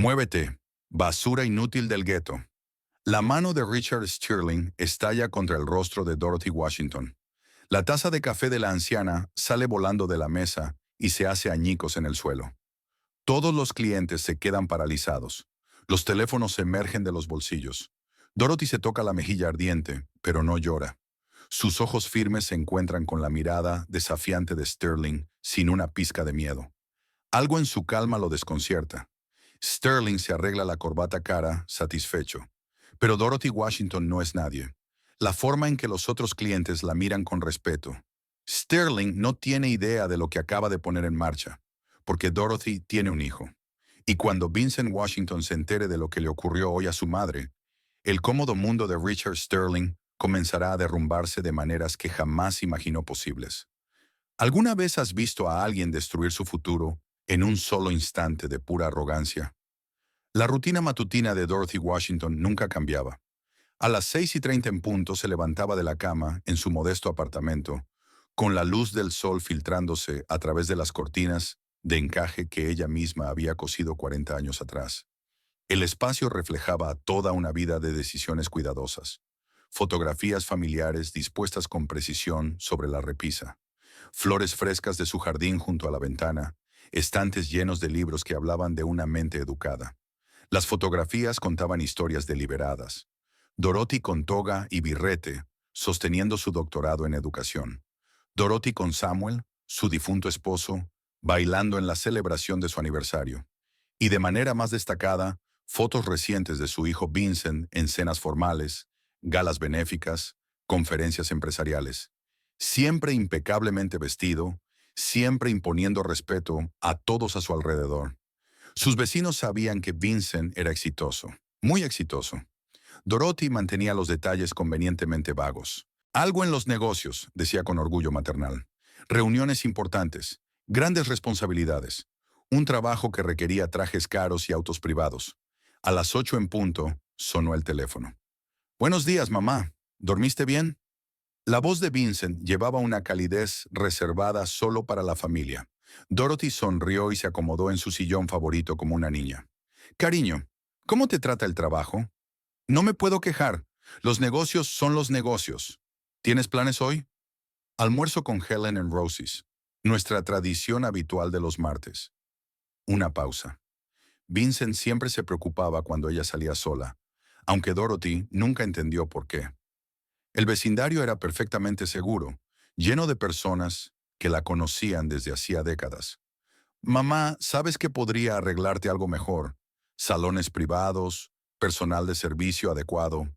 Muévete, basura inútil del gueto. La mano de Richard Sterling estalla contra el rostro de Dorothy Washington. La taza de café de la anciana sale volando de la mesa y se hace añicos en el suelo. Todos los clientes se quedan paralizados. Los teléfonos emergen de los bolsillos. Dorothy se toca la mejilla ardiente, pero no llora. Sus ojos firmes se encuentran con la mirada desafiante de Sterling sin una pizca de miedo. Algo en su calma lo desconcierta. Sterling se arregla la corbata cara, satisfecho. Pero Dorothy Washington no es nadie. La forma en que los otros clientes la miran con respeto. Sterling no tiene idea de lo que acaba de poner en marcha, porque Dorothy tiene un hijo. Y cuando Vincent Washington se entere de lo que le ocurrió hoy a su madre, el cómodo mundo de Richard Sterling comenzará a derrumbarse de maneras que jamás imaginó posibles. ¿Alguna vez has visto a alguien destruir su futuro en un solo instante de pura arrogancia? La rutina matutina de Dorothy Washington nunca cambiaba. A las 6:30 en punto se levantaba de la cama en su modesto apartamento, con la luz del sol filtrándose a través de las cortinas de encaje que ella misma había cosido 40 años atrás. El espacio reflejaba toda una vida de decisiones cuidadosas. Fotografías familiares dispuestas con precisión sobre la repisa. Flores frescas de su jardín junto a la ventana. Estantes llenos de libros que hablaban de una mente educada. Las fotografías contaban historias deliberadas. Dorothy con toga y birrete, sosteniendo su doctorado en educación. Dorothy con Samuel, su difunto esposo, bailando en la celebración de su aniversario. Y de manera más destacada, fotos recientes de su hijo Vincent en cenas formales, galas benéficas, conferencias empresariales. Siempre impecablemente vestido, siempre imponiendo respeto a todos a su alrededor. Sus vecinos sabían que Vincent era exitoso, muy exitoso. Dorothy mantenía los detalles convenientemente vagos. Algo en los negocios, decía con orgullo maternal. Reuniones importantes, grandes responsabilidades. Un trabajo que requería trajes caros y autos privados. A las 8 en punto, sonó el teléfono. Buenos días, mamá. ¿Dormiste bien? La voz de Vincent llevaba una calidez reservada solo para la familia. Dorothy sonrió y se acomodó en su sillón favorito como una niña. Cariño, ¿cómo te trata el trabajo? No me puedo quejar. Los negocios son los negocios. ¿Tienes planes hoy? Almuerzo con Helen en Rosie's. Nuestra tradición habitual de los martes. Una pausa. Vincent siempre se preocupaba cuando ella salía sola, aunque Dorothy nunca entendió por qué. El vecindario era perfectamente seguro, lleno de personas que la conocían desde hacía décadas. Mamá, ¿sabes que podría arreglarte algo mejor? Salones privados, personal de servicio adecuado,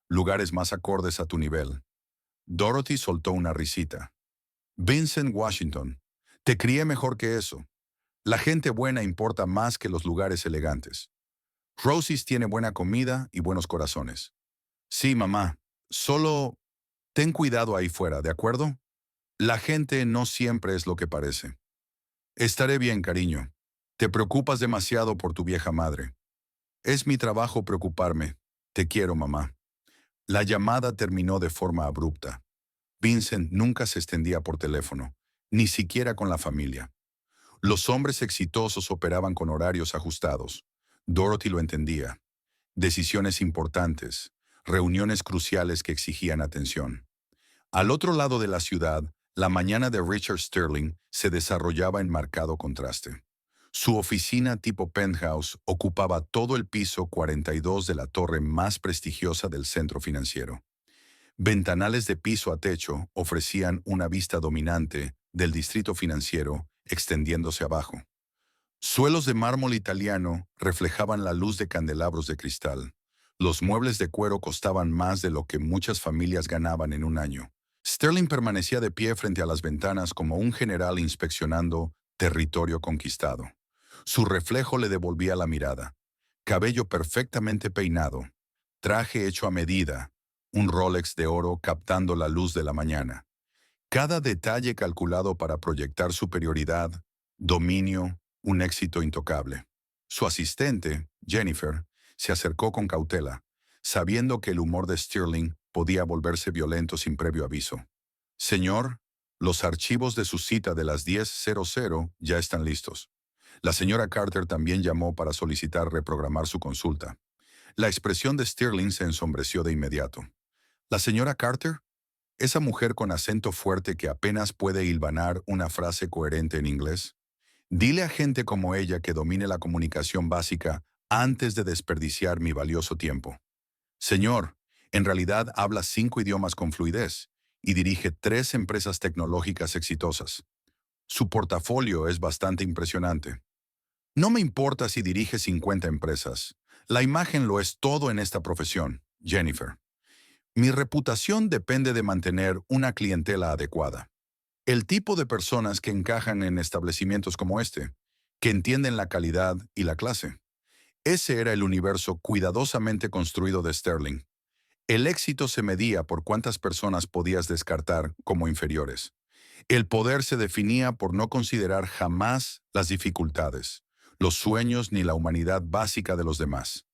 lugares más acordes a tu nivel. Dorothy soltó una risita. Vincent Washington, te crié mejor que eso. La gente buena importa más que los lugares elegantes. Rosie's tiene buena comida y buenos corazones. Sí, mamá, solo ten cuidado ahí fuera, ¿de acuerdo? La gente no siempre es lo que parece. Estaré bien, cariño. Te preocupas demasiado por tu vieja madre. Es mi trabajo preocuparme. Te quiero, mamá. La llamada terminó de forma abrupta. Vincent nunca se extendía por teléfono, ni siquiera con la familia. Los hombres exitosos operaban con horarios ajustados. Dorothy lo entendía. Decisiones importantes, reuniones cruciales que exigían atención. Al otro lado de la ciudad, la mañana de Richard Sterling se desarrollaba en marcado contraste. Su oficina tipo penthouse ocupaba todo el piso 42 de la torre más prestigiosa del centro financiero. Ventanales de piso a techo ofrecían una vista dominante del distrito financiero extendiéndose abajo. Suelos de mármol italiano reflejaban la luz de candelabros de cristal. Los muebles de cuero costaban más de lo que muchas familias ganaban en un año. Sterling permanecía de pie frente a las ventanas como un general inspeccionando territorio conquistado. Su reflejo le devolvía la mirada. Cabello perfectamente peinado, traje hecho a medida, un Rolex de oro captando la luz de la mañana. Cada detalle calculado para proyectar superioridad, dominio, un éxito intocable. Su asistente, Jennifer, se acercó con cautela, sabiendo que el humor de Sterling podía volverse violento sin previo aviso. Señor, los archivos de su cita de las 10:00 ya están listos. La señora Carter también llamó para solicitar reprogramar su consulta. La expresión de Stirling se ensombreció de inmediato. ¿La señora Carter? ¿Esa mujer con acento fuerte que apenas puede hilvanar una frase coherente en inglés? Dile a gente como ella que domine la comunicación básica antes de desperdiciar mi valioso tiempo. Señor, en realidad habla 5 idiomas con fluidez y dirige 3 empresas tecnológicas exitosas. Su portafolio es bastante impresionante. No me importa si dirige 50 empresas. La imagen lo es todo en esta profesión, Jennifer. Mi reputación depende de mantener una clientela adecuada. El tipo de personas que encajan en establecimientos como este, que entienden la calidad y la clase. Ese era el universo cuidadosamente construido de Sterling. El éxito se medía por cuántas personas podías descartar como inferiores. El poder se definía por no considerar jamás las dificultades, los sueños ni la humanidad básica de los demás.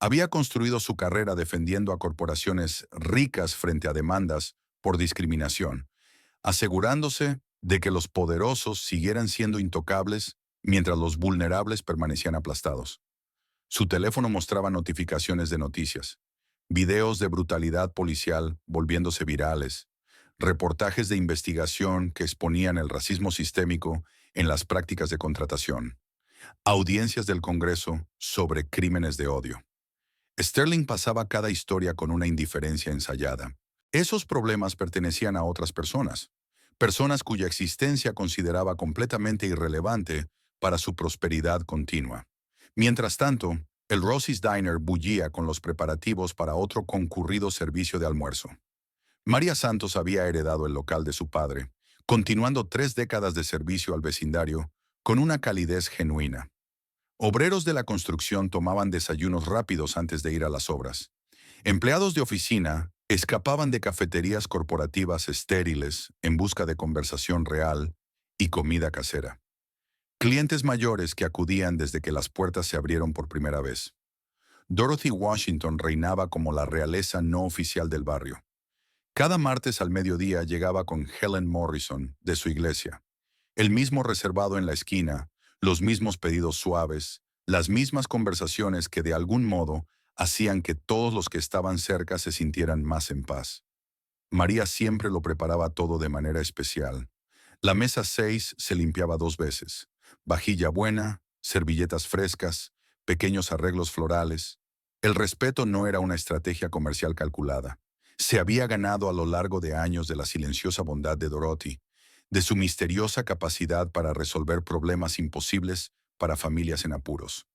Había construido su carrera defendiendo a corporaciones ricas frente a demandas por discriminación, asegurándose de que los poderosos siguieran siendo intocables mientras los vulnerables permanecían aplastados. Su teléfono mostraba notificaciones de noticias, videos de brutalidad policial volviéndose virales, reportajes de investigación que exponían el racismo sistémico en las prácticas de contratación, audiencias del Congreso sobre crímenes de odio. Sterling pasaba cada historia con una indiferencia ensayada. Esos problemas pertenecían a otras personas, personas cuya existencia consideraba completamente irrelevante para su prosperidad continua. Mientras tanto, el Rosie's Diner bullía con los preparativos para otro concurrido servicio de almuerzo. María Santos había heredado el local de su padre, continuando 3 décadas de servicio al vecindario con una calidez genuina. Obreros de la construcción tomaban desayunos rápidos antes de ir a las obras. Empleados de oficina escapaban de cafeterías corporativas estériles en busca de conversación real y comida casera. Clientes mayores que acudían desde que las puertas se abrieron por primera vez. Dorothy Washington reinaba como la realeza no oficial del barrio. Cada martes al mediodía llegaba con Helen Morrison de su iglesia. El mismo reservado en la esquina, los mismos pedidos suaves, las mismas conversaciones que de algún modo hacían que todos los que estaban cerca se sintieran más en paz. María siempre lo preparaba todo de manera especial. La mesa 6 se limpiaba 2 veces. Vajilla buena, servilletas frescas, pequeños arreglos florales. El respeto no era una estrategia comercial calculada. Se había ganado a lo largo de años de la silenciosa bondad de Dorothy, de su misteriosa capacidad para resolver problemas imposibles para familias en apuros.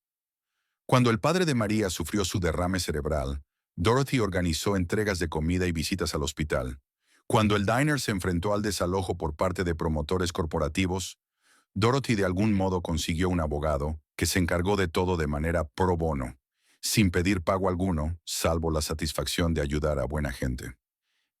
Cuando el padre de María sufrió su derrame cerebral, Dorothy organizó entregas de comida y visitas al hospital. Cuando el diner se enfrentó al desalojo por parte de promotores corporativos, Dorothy de algún modo consiguió un abogado que se encargó de todo de manera pro bono, sin pedir pago alguno, salvo la satisfacción de ayudar a buena gente.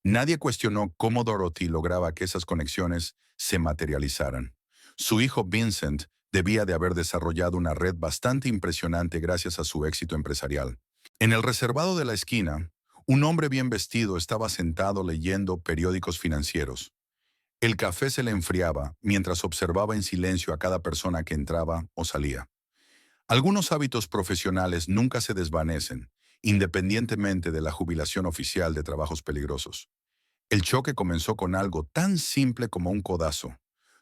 Nadie cuestionó cómo Dorothy lograba que esas conexiones se materializaran. Su hijo Vincent debía de haber desarrollado una red bastante impresionante gracias a su éxito empresarial. En el reservado de la esquina, un hombre bien vestido estaba sentado leyendo periódicos financieros. El café se le enfriaba mientras observaba en silencio a cada persona que entraba o salía. Algunos hábitos profesionales nunca se desvanecen, independientemente de la jubilación oficial de trabajos peligrosos. El choque comenzó con algo tan simple como un codazo.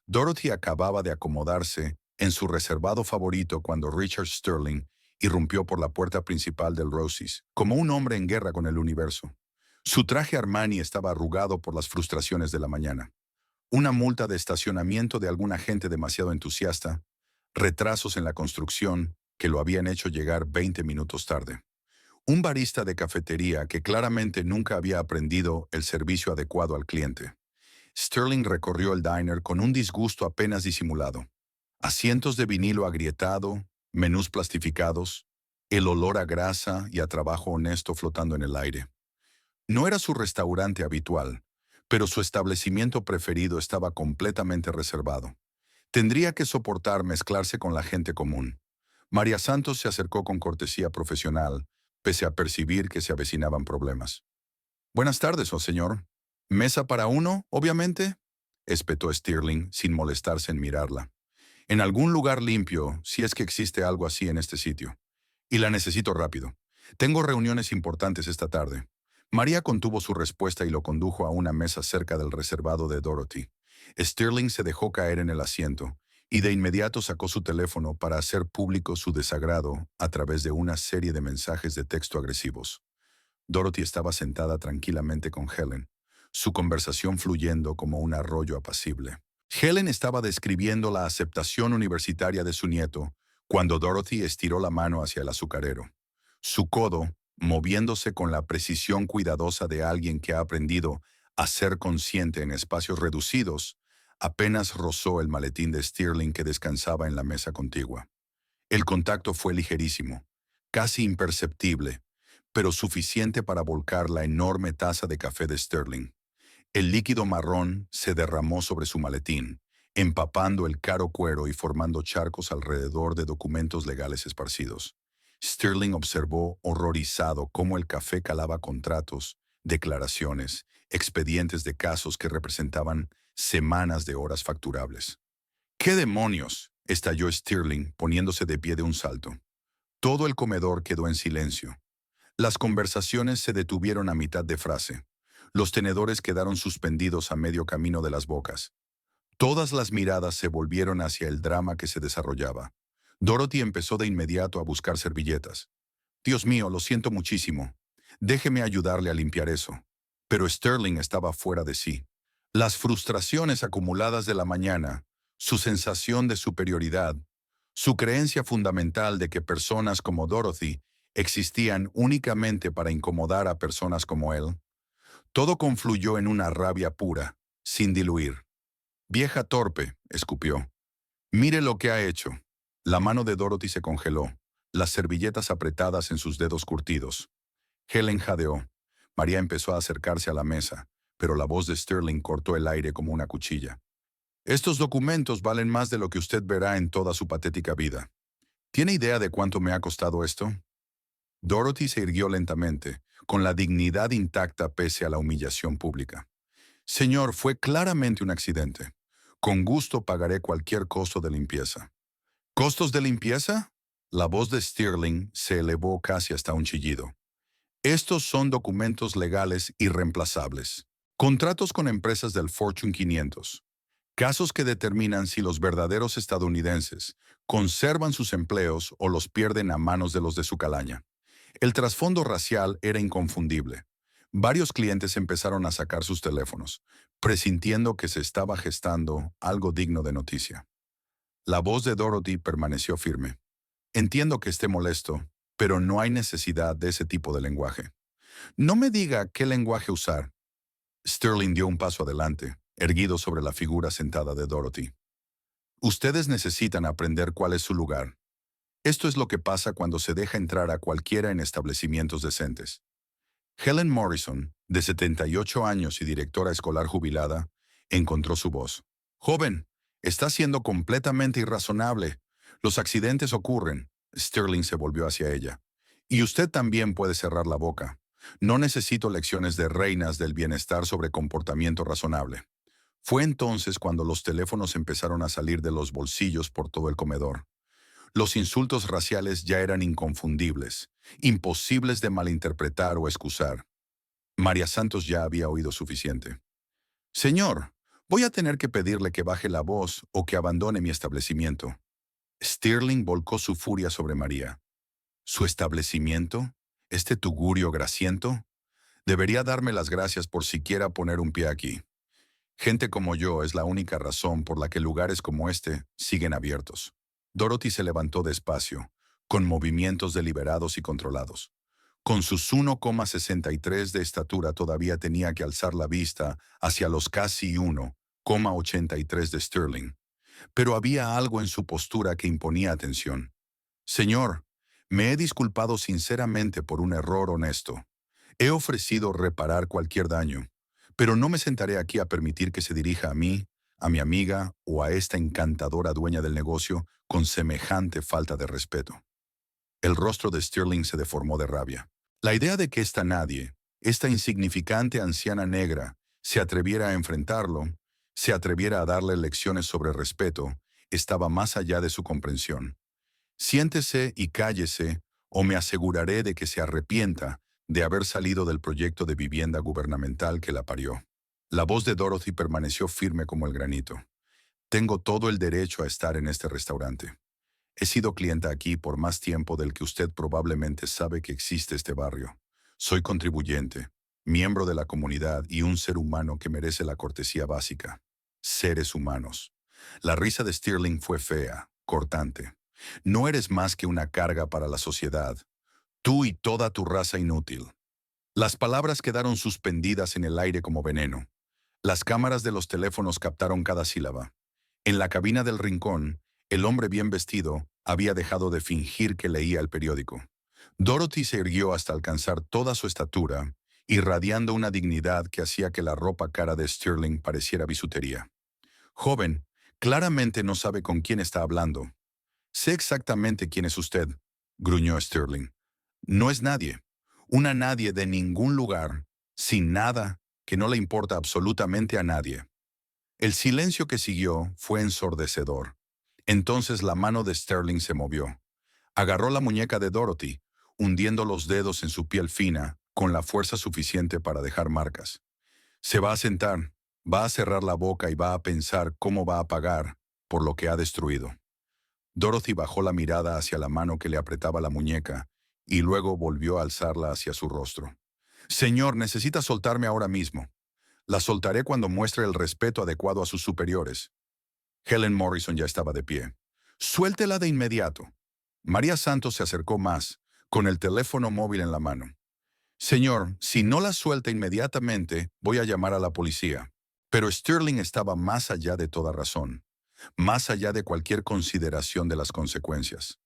Dorothy acababa de acomodarse en su reservado favorito cuando Richard Sterling irrumpió por la puerta principal del Rosie's, como un hombre en guerra con el universo. Su traje Armani estaba arrugado por las frustraciones de la mañana. Una multa de estacionamiento de algún agente demasiado entusiasta, retrasos en la construcción que lo habían hecho llegar 20 minutos tarde. Un barista de cafetería que claramente nunca había aprendido el servicio adecuado al cliente. Sterling recorrió el diner con un disgusto apenas disimulado. Asientos de vinilo agrietado, menús plastificados, el olor a grasa y a trabajo honesto flotando en el aire. No era su restaurante habitual, pero su establecimiento preferido estaba completamente reservado. Tendría que soportar mezclarse con la gente común. María Santos se acercó con cortesía profesional, pese a percibir que se avecinaban problemas. «Buenas tardes, oh señor. ¿Mesa para uno, obviamente?», espetó Stirling, sin molestarse en mirarla. En algún lugar limpio, si es que existe algo así en este sitio. Y la necesito rápido. Tengo reuniones importantes esta tarde. María contuvo su respuesta y lo condujo a una mesa cerca del reservado de Dorothy. Sterling se dejó caer en el asiento y de inmediato sacó su teléfono para hacer público su desagrado a través de una serie de mensajes de texto agresivos. Dorothy estaba sentada tranquilamente con Helen, su conversación fluyendo como un arroyo apacible. Helen estaba describiendo la aceptación universitaria de su nieto cuando Dorothy estiró la mano hacia el azucarero. Su codo, moviéndose con la precisión cuidadosa de alguien que ha aprendido a ser consciente en espacios reducidos, apenas rozó el maletín de Stirling que descansaba en la mesa contigua. El contacto fue ligerísimo, casi imperceptible, pero suficiente para volcar la enorme taza de café de Sterling. El líquido marrón se derramó sobre su maletín, empapando el caro cuero y formando charcos alrededor de documentos legales esparcidos. Sterling observó horrorizado cómo el café calaba contratos, declaraciones, expedientes de casos que representaban semanas de horas facturables. ¿Qué demonios?, estalló Stirling, poniéndose de pie de un salto. Todo el comedor quedó en silencio. Las conversaciones se detuvieron a mitad de frase. Los tenedores quedaron suspendidos a medio camino de las bocas. Todas las miradas se volvieron hacia el drama que se desarrollaba. Dorothy empezó de inmediato a buscar servilletas. Dios mío, lo siento muchísimo. Déjeme ayudarle a limpiar eso. Pero Sterling estaba fuera de sí. Las frustraciones acumuladas de la mañana, su sensación de superioridad, su creencia fundamental de que personas como Dorothy existían únicamente para incomodar a personas como él, todo confluyó en una rabia pura, sin diluir. Vieja torpe, escupió. Mire lo que ha hecho. La mano de Dorothy se congeló, las servilletas apretadas en sus dedos curtidos. Helen jadeó. María empezó a acercarse a la mesa, pero la voz de Sterling cortó el aire como una cuchilla. Estos documentos valen más de lo que usted verá en toda su patética vida. ¿Tiene idea de cuánto me ha costado esto? Dorothy se irguió lentamente, con la dignidad intacta pese a la humillación pública. Señor, fue claramente un accidente. Con gusto pagaré cualquier costo de limpieza. ¿Costos de limpieza? La voz de Stirling se elevó casi hasta un chillido. Estos son documentos legales irreemplazables. Contratos con empresas del Fortune 500. Casos que determinan si los verdaderos estadounidenses conservan sus empleos o los pierden a manos de los de su calaña. El trasfondo racial era inconfundible. Varios clientes empezaron a sacar sus teléfonos, presintiendo que se estaba gestando algo digno de noticia. La voz de Dorothy permaneció firme. Entiendo que esté molesto, pero no hay necesidad de ese tipo de lenguaje. No me diga qué lenguaje usar. Sterling dio un paso adelante, erguido sobre la figura sentada de Dorothy. Ustedes necesitan aprender cuál es su lugar. Esto es lo que pasa cuando se deja entrar a cualquiera en establecimientos decentes. Helen Morrison, de 78 años y directora escolar jubilada, encontró su voz. Joven, está siendo completamente irrazonable. Los accidentes ocurren. Sterling se volvió hacia ella. Y usted también puede cerrar la boca. No necesito lecciones de reinas del bienestar sobre comportamiento razonable. Fue entonces cuando los teléfonos empezaron a salir de los bolsillos por todo el comedor. Los insultos raciales ya eran inconfundibles, imposibles de malinterpretar o excusar. María Santos ya había oído suficiente. Señor, voy a tener que pedirle que baje la voz o que abandone mi establecimiento. Stirling volcó su furia sobre María. ¿Su establecimiento? ¿Este tugurio grasiento? Debería darme las gracias por siquiera poner un pie aquí. Gente como yo es la única razón por la que lugares como este siguen abiertos. Dorothy se levantó despacio, con movimientos deliberados y controlados. Con sus 1,63 de estatura todavía tenía que alzar la vista hacia los casi 1,83 de Sterling. Pero había algo en su postura que imponía atención. Señor, me he disculpado sinceramente por un error honesto. He ofrecido reparar cualquier daño, pero no me sentaré aquí a permitir que se dirija a mí, a mi amiga o a esta encantadora dueña del negocio con semejante falta de respeto. El rostro de Sterling se deformó de rabia. La idea de que esta nadie, esta insignificante anciana negra, se atreviera a enfrentarlo, se atreviera a darle lecciones sobre respeto, estaba más allá de su comprensión. Siéntese y cállese, o me aseguraré de que se arrepienta de haber salido del proyecto de vivienda gubernamental que la parió. La voz de Dorothy permaneció firme como el granito. Tengo todo el derecho a estar en este restaurante. He sido clienta aquí por más tiempo del que usted probablemente sabe que existe este barrio. Soy contribuyente, miembro de la comunidad y un ser humano que merece la cortesía básica. Seres humanos. La risa de Stirling fue fea, cortante. No eres más que una carga para la sociedad. Tú y toda tu raza inútil. Las palabras quedaron suspendidas en el aire como veneno. Las cámaras de los teléfonos captaron cada sílaba. En la cabina del rincón, el hombre bien vestido había dejado de fingir que leía el periódico. Dorothy se irguió hasta alcanzar toda su estatura, irradiando una dignidad que hacía que la ropa cara de Stirling pareciera bisutería. Joven, claramente no sabe con quién está hablando. Sé exactamente quién es usted, gruñó Stirling. No es nadie. Una nadie de ningún lugar, sin nada, que no le importa absolutamente a nadie. El silencio que siguió fue ensordecedor. Entonces la mano de Sterling se movió. Agarró la muñeca de Dorothy, hundiendo los dedos en su piel fina, con la fuerza suficiente para dejar marcas. Se va a sentar, va a cerrar la boca y va a pensar cómo va a pagar por lo que ha destruido. Dorothy bajó la mirada hacia la mano que le apretaba la muñeca y luego volvió a alzarla hacia su rostro. Señor, necesita soltarme ahora mismo. La soltaré cuando muestre el respeto adecuado a sus superiores. Helen Morrison ya estaba de pie. Suéltela de inmediato. María Santos se acercó más, con el teléfono móvil en la mano. Señor, si no la suelta inmediatamente, voy a llamar a la policía. Pero Stirling estaba más allá de toda razón, más allá de cualquier consideración de las consecuencias.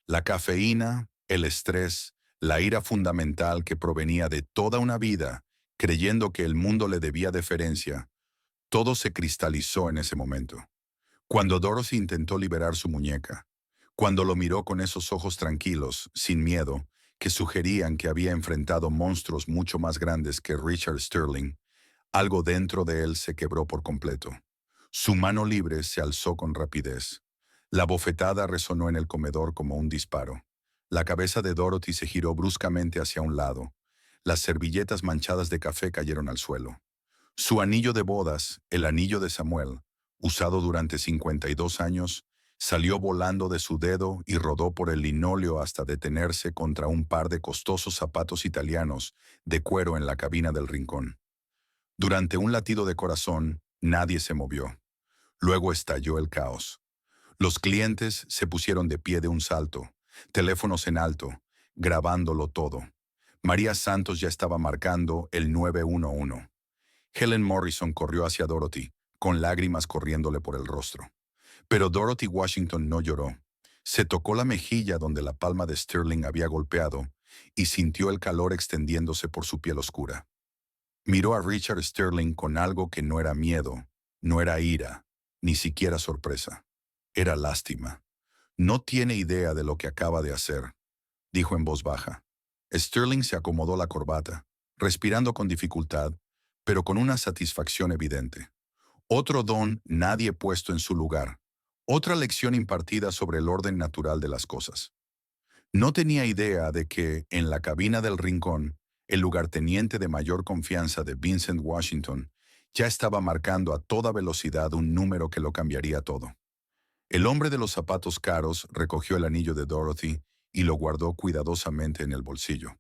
La cafeína, el estrés, la ira fundamental que provenía de toda una vida, creyendo que el mundo le debía deferencia, todo se cristalizó en ese momento. Cuando Dorothy intentó liberar su muñeca, cuando lo miró con esos ojos tranquilos, sin miedo, que sugerían que había enfrentado monstruos mucho más grandes que Richard Stirling, algo dentro de él se quebró por completo. Su mano libre se alzó con rapidez. La bofetada resonó en el comedor como un disparo. La cabeza de Dorothy se giró bruscamente hacia un lado. Las servilletas manchadas de café cayeron al suelo. Su anillo de bodas, el anillo de Samuel, usado durante 52 años, salió volando de su dedo y rodó por el linóleo hasta detenerse contra un par de costosos zapatos italianos de cuero en la cabina del rincón. Durante un latido de corazón, nadie se movió. Luego estalló el caos. Los clientes se pusieron de pie de un salto, teléfonos en alto, grabándolo todo. María Santos ya estaba marcando el 911. Helen Morrison corrió hacia Dorothy, con lágrimas corriéndole por el rostro. Pero Dorothy Washington no lloró. Se tocó la mejilla donde la palma de Stirling había golpeado y sintió el calor extendiéndose por su piel oscura. Miró a Richard Stirling con algo que no era miedo, no era ira, ni siquiera sorpresa. Era lástima. No tiene idea de lo que acaba de hacer, dijo en voz baja. Stirling se acomodó la corbata, respirando con dificultad, pero con una satisfacción evidente. Otro don nadie puesto en su lugar. Otra lección impartida sobre el orden natural de las cosas. No tenía idea de que, en la cabina del rincón, el lugarteniente de mayor confianza de Vincent Washington ya estaba marcando a toda velocidad un número que lo cambiaría todo. El hombre de los zapatos caros recogió el anillo de Dorothy y lo guardó cuidadosamente en el bolsillo.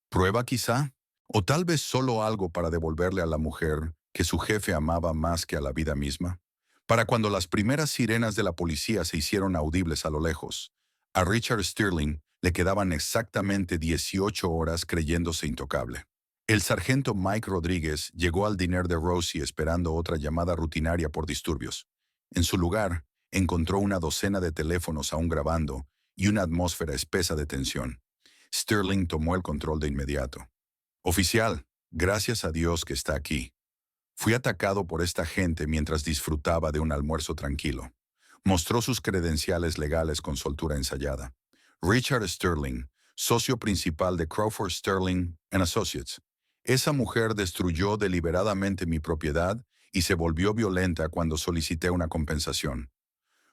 ¿Prueba quizá? ¿O tal vez solo algo para devolverle a la mujer que su jefe amaba más que a la vida misma? Para cuando las primeras sirenas de la policía se hicieron audibles a lo lejos, a Richard Stirling le quedaban exactamente 18 horas creyéndose intocable. El sargento Mike Rodríguez llegó al diner de Rosie esperando otra llamada rutinaria por disturbios. En su lugar, encontró una docena de teléfonos aún grabando y una atmósfera espesa de tensión. Stirling tomó el control de inmediato. Oficial, gracias a Dios que está aquí. Fui atacado por esta gente mientras disfrutaba de un almuerzo tranquilo. Mostró sus credenciales legales con soltura ensayada. Richard Stirling, socio principal de Crawford Sterling and Associates. Esa mujer destruyó deliberadamente mi propiedad y se volvió violenta cuando solicité una compensación.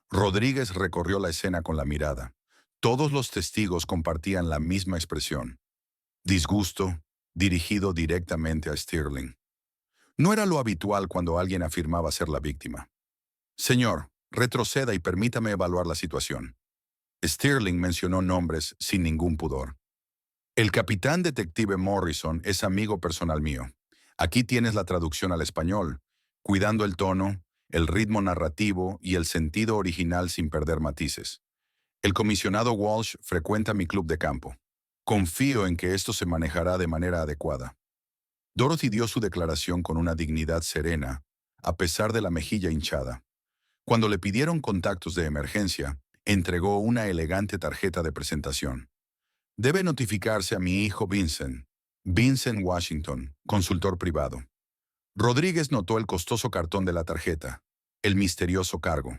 Rodríguez recorrió la escena con la mirada. Todos los testigos compartían la misma expresión. Disgusto, dirigido directamente a Stirling. No era lo habitual cuando alguien afirmaba ser la víctima. Señor, retroceda y permítame evaluar la situación. Stirling mencionó nombres sin ningún pudor. El capitán detective Morrison es amigo personal mío. Aquí tienes la traducción al español, cuidando el tono, el ritmo narrativo y el sentido original sin perder matices. El comisionado Walsh frecuenta mi club de campo. Confío en que esto se manejará de manera adecuada. Dorothy dio su declaración con una dignidad serena, a pesar de la mejilla hinchada. Cuando le pidieron contactos de emergencia, entregó una elegante tarjeta de presentación. Debe notificarse a mi hijo Vincent. Vincent Washington, consultor privado. Rodríguez notó el costoso cartón de la tarjeta. El misterioso cargo.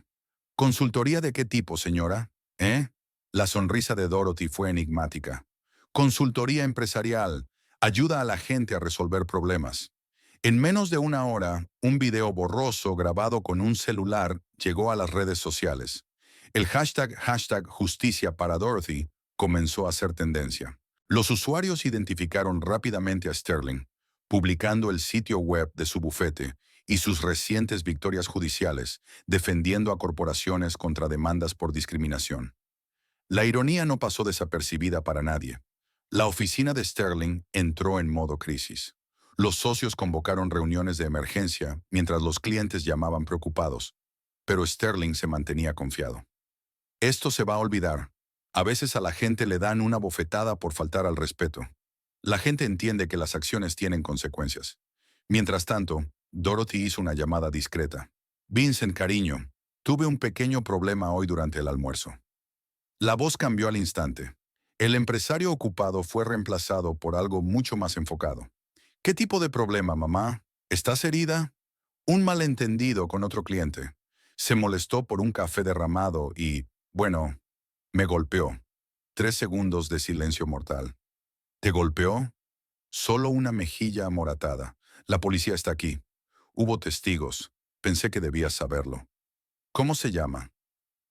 ¿Consultoría de qué tipo, señora? ¿Eh? La sonrisa de Dorothy fue enigmática. Consultoría empresarial. Ayuda a la gente a resolver problemas. En menos de una hora, un video borroso grabado con un celular llegó a las redes sociales. El hashtag justicia para Dorothy comenzó a ser tendencia. Los usuarios identificaron rápidamente a Sterling, publicando el sitio web de su bufete y sus recientes victorias judiciales, defendiendo a corporaciones contra demandas por discriminación. La ironía no pasó desapercibida para nadie. La oficina de Sterling entró en modo crisis. Los socios convocaron reuniones de emergencia mientras los clientes llamaban preocupados, pero Sterling se mantenía confiado. Esto se va a olvidar. A veces a la gente le dan una bofetada por faltar al respeto. La gente entiende que las acciones tienen consecuencias. Mientras tanto, Dorothy hizo una llamada discreta. Vincent, cariño, tuve un pequeño problema hoy durante el almuerzo. La voz cambió al instante. El empresario ocupado fue reemplazado por algo mucho más enfocado. ¿Qué tipo de problema, mamá? ¿Estás herida? Un malentendido con otro cliente. Se molestó por un café derramado y, bueno, me golpeó. 3 segundos de silencio mortal. ¿Te golpeó? Solo una mejilla amoratada. La policía está aquí. Hubo testigos. Pensé que debías saberlo. ¿Cómo se llama?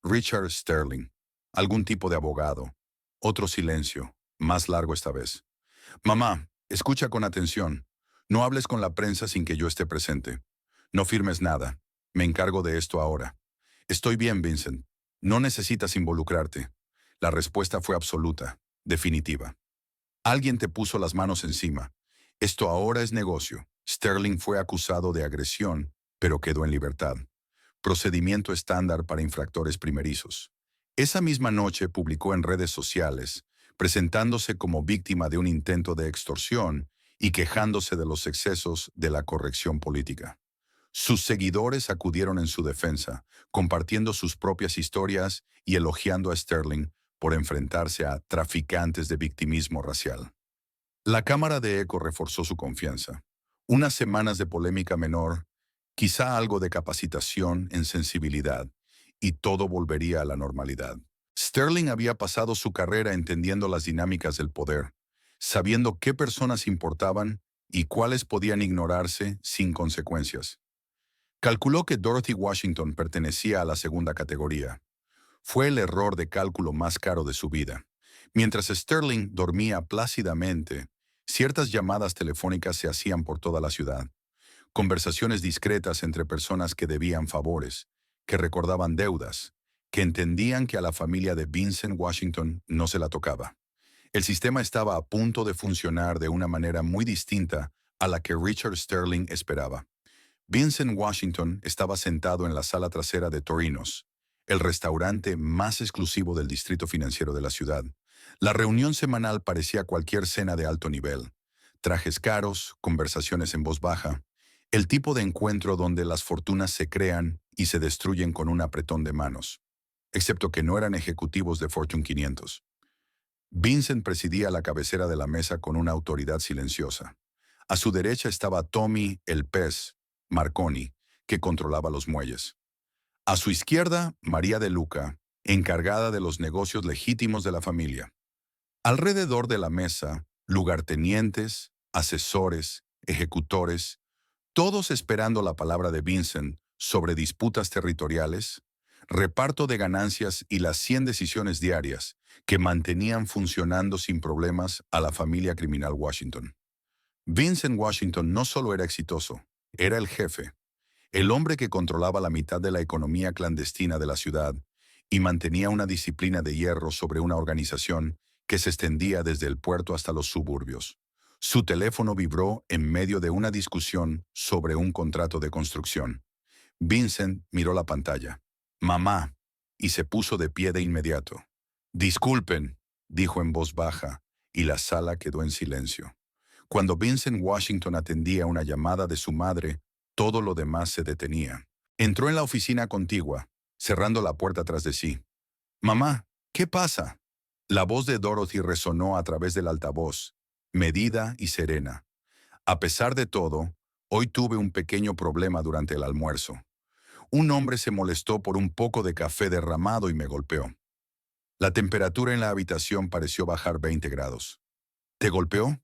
Richard Sterling. Algún tipo de abogado. Otro silencio, más largo esta vez. Mamá, escucha con atención. No hables con la prensa sin que yo esté presente. No firmes nada. Me encargo de esto ahora. Estoy bien, Vincent. No necesitas involucrarte. La respuesta fue absoluta, definitiva. Alguien te puso las manos encima. Esto ahora es negocio. Sterling fue acusado de agresión, pero quedó en libertad. Procedimiento estándar para infractores primerizos. Esa misma noche publicó en redes sociales, presentándose como víctima de un intento de extorsión y quejándose de los excesos de la corrección política. Sus seguidores acudieron en su defensa, compartiendo sus propias historias y elogiando a Sterling por enfrentarse a traficantes de victimismo racial. La Cámara de Eco reforzó su confianza. Unas semanas de polémica menor, quizá algo de capacitación en sensibilidad, y todo volvería a la normalidad. Sterling había pasado su carrera entendiendo las dinámicas del poder, sabiendo qué personas importaban y cuáles podían ignorarse sin consecuencias. Calculó que Dorothy Washington pertenecía a la segunda categoría. Fue el error de cálculo más caro de su vida. Mientras Sterling dormía plácidamente, ciertas llamadas telefónicas se hacían por toda la ciudad. Conversaciones discretas entre personas que debían favores, que recordaban deudas, que entendían que a la familia de Vincent Washington no se la tocaba. El sistema estaba a punto de funcionar de una manera muy distinta a la que Richard Sterling esperaba. Vincent Washington estaba sentado en la sala trasera de Torinos, el restaurante más exclusivo del distrito financiero de la ciudad. La reunión semanal parecía cualquier cena de alto nivel. Trajes caros, conversaciones en voz baja, el tipo de encuentro donde las fortunas se crean y se destruyen con un apretón de manos, excepto que no eran ejecutivos de Fortune 500. Vincent presidía la cabecera de la mesa con una autoridad silenciosa. A su derecha estaba Tommy, el pez, Marconi, que controlaba los muelles. A su izquierda, María de Luca, encargada de los negocios legítimos de la familia. Alrededor de la mesa, lugartenientes, asesores, ejecutores, todos esperando la palabra de Vincent sobre disputas territoriales, reparto de ganancias y las 100 decisiones diarias que mantenían funcionando sin problemas a la familia criminal Washington. Vincent Washington no solo era exitoso, era el jefe, el hombre que controlaba la mitad de la economía clandestina de la ciudad y mantenía una disciplina de hierro sobre una organización que se extendía desde el puerto hasta los suburbios. Su teléfono vibró en medio de una discusión sobre un contrato de construcción. Vincent miró la pantalla. «Mamá», y se puso de pie de inmediato. «Disculpen», dijo en voz baja, y la sala quedó en silencio. Cuando Vincent Washington atendía una llamada de su madre, todo lo demás se detenía. Entró en la oficina contigua, cerrando la puerta tras de sí. «Mamá, ¿qué pasa?». La voz de Dorothy resonó a través del altavoz, medida y serena. «A pesar de todo, hoy tuve un pequeño problema durante el almuerzo. Un hombre se molestó por un poco de café derramado y me golpeó. La temperatura en la habitación pareció bajar 20 grados. ¿Te golpeó?».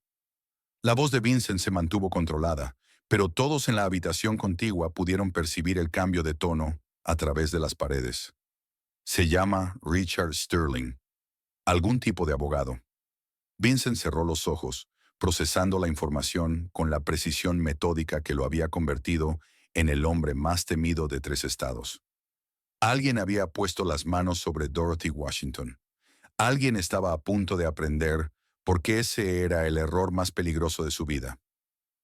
La voz de Vincent se mantuvo controlada, pero todos en la habitación contigua pudieron percibir el cambio de tono a través de las paredes. «Se llama Richard Sterling. Algún tipo de abogado». Vincent cerró los ojos, procesando la información con la precisión metódica que lo había convertido en el hombre más temido de 3 estados. Alguien había puesto las manos sobre Dorothy Washington. Alguien estaba a punto de aprender por qué ese era el error más peligroso de su vida.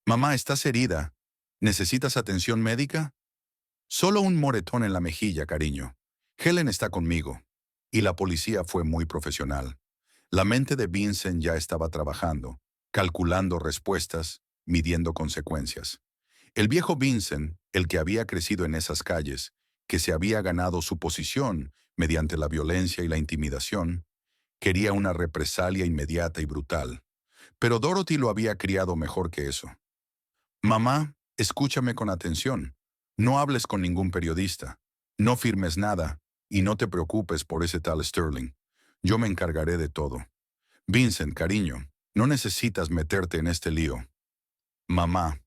«Mamá, ¿estás herida? ¿Necesitas atención médica?». «Solo un moretón en la mejilla, cariño. Helen está conmigo». Y la policía fue muy profesional. La mente de Vincent ya estaba trabajando, calculando respuestas, midiendo consecuencias. El viejo Vincent, el que había crecido en esas calles, que se había ganado su posición mediante la violencia y la intimidación, quería una represalia inmediata y brutal. Pero Dorothy lo había criado mejor que eso. «Mamá, escúchame con atención. No hables con ningún periodista. No firmes nada y no te preocupes por ese tal Sterling. Yo me encargaré de todo. Vincent, cariño, no necesitas meterte en este lío». «Mamá».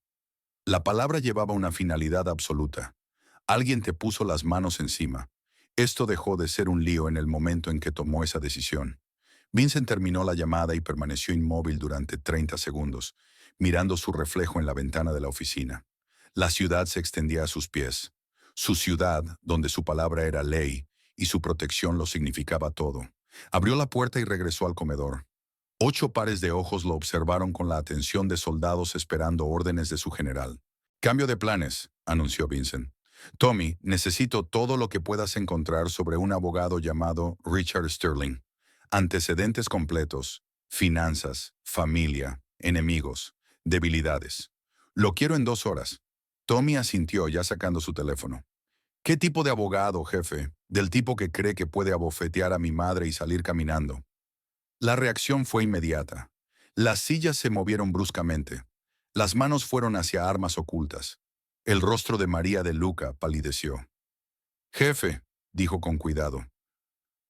La palabra llevaba una finalidad absoluta. Alguien te puso las manos encima. Esto dejó de ser un lío en el momento en que tomó esa decisión. Vincent terminó la llamada y permaneció inmóvil durante 30 segundos, mirando su reflejo en la ventana de la oficina. La ciudad se extendía a sus pies. Su ciudad, donde su palabra era ley y su protección lo significaba todo. Abrió la puerta y regresó al comedor. 8 pares de ojos lo observaron con la atención de soldados esperando órdenes de su general. «Cambio de planes», anunció Vincent. «Tommy, necesito todo lo que puedas encontrar sobre un abogado llamado Richard Sterling. Antecedentes completos, finanzas, familia, enemigos, debilidades. Lo quiero en 2 horas». Tommy asintió ya sacando su teléfono. «¿Qué tipo de abogado, jefe? Del tipo que cree que puede abofetear a mi madre y salir caminando». La reacción fue inmediata. Las sillas se movieron bruscamente. Las manos fueron hacia armas ocultas. El rostro de María de Luca palideció. «Jefe», dijo con cuidado,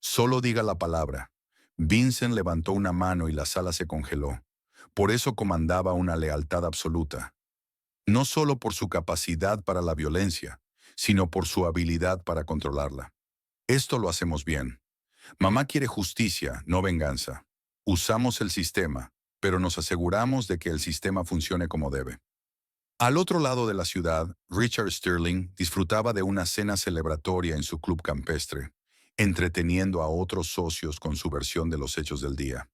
«solo diga la palabra». Vincent levantó una mano y la sala se congeló. Por eso comandaba una lealtad absoluta. No solo por su capacidad para la violencia, sino por su habilidad para controlarla. «Esto lo hacemos bien. Mamá quiere justicia, no venganza. Usamos el sistema, pero nos aseguramos de que el sistema funcione como debe». Al otro lado de la ciudad, Richard Sterling disfrutaba de una cena celebratoria en su club campestre, entreteniendo a otros socios con su versión de los hechos del día.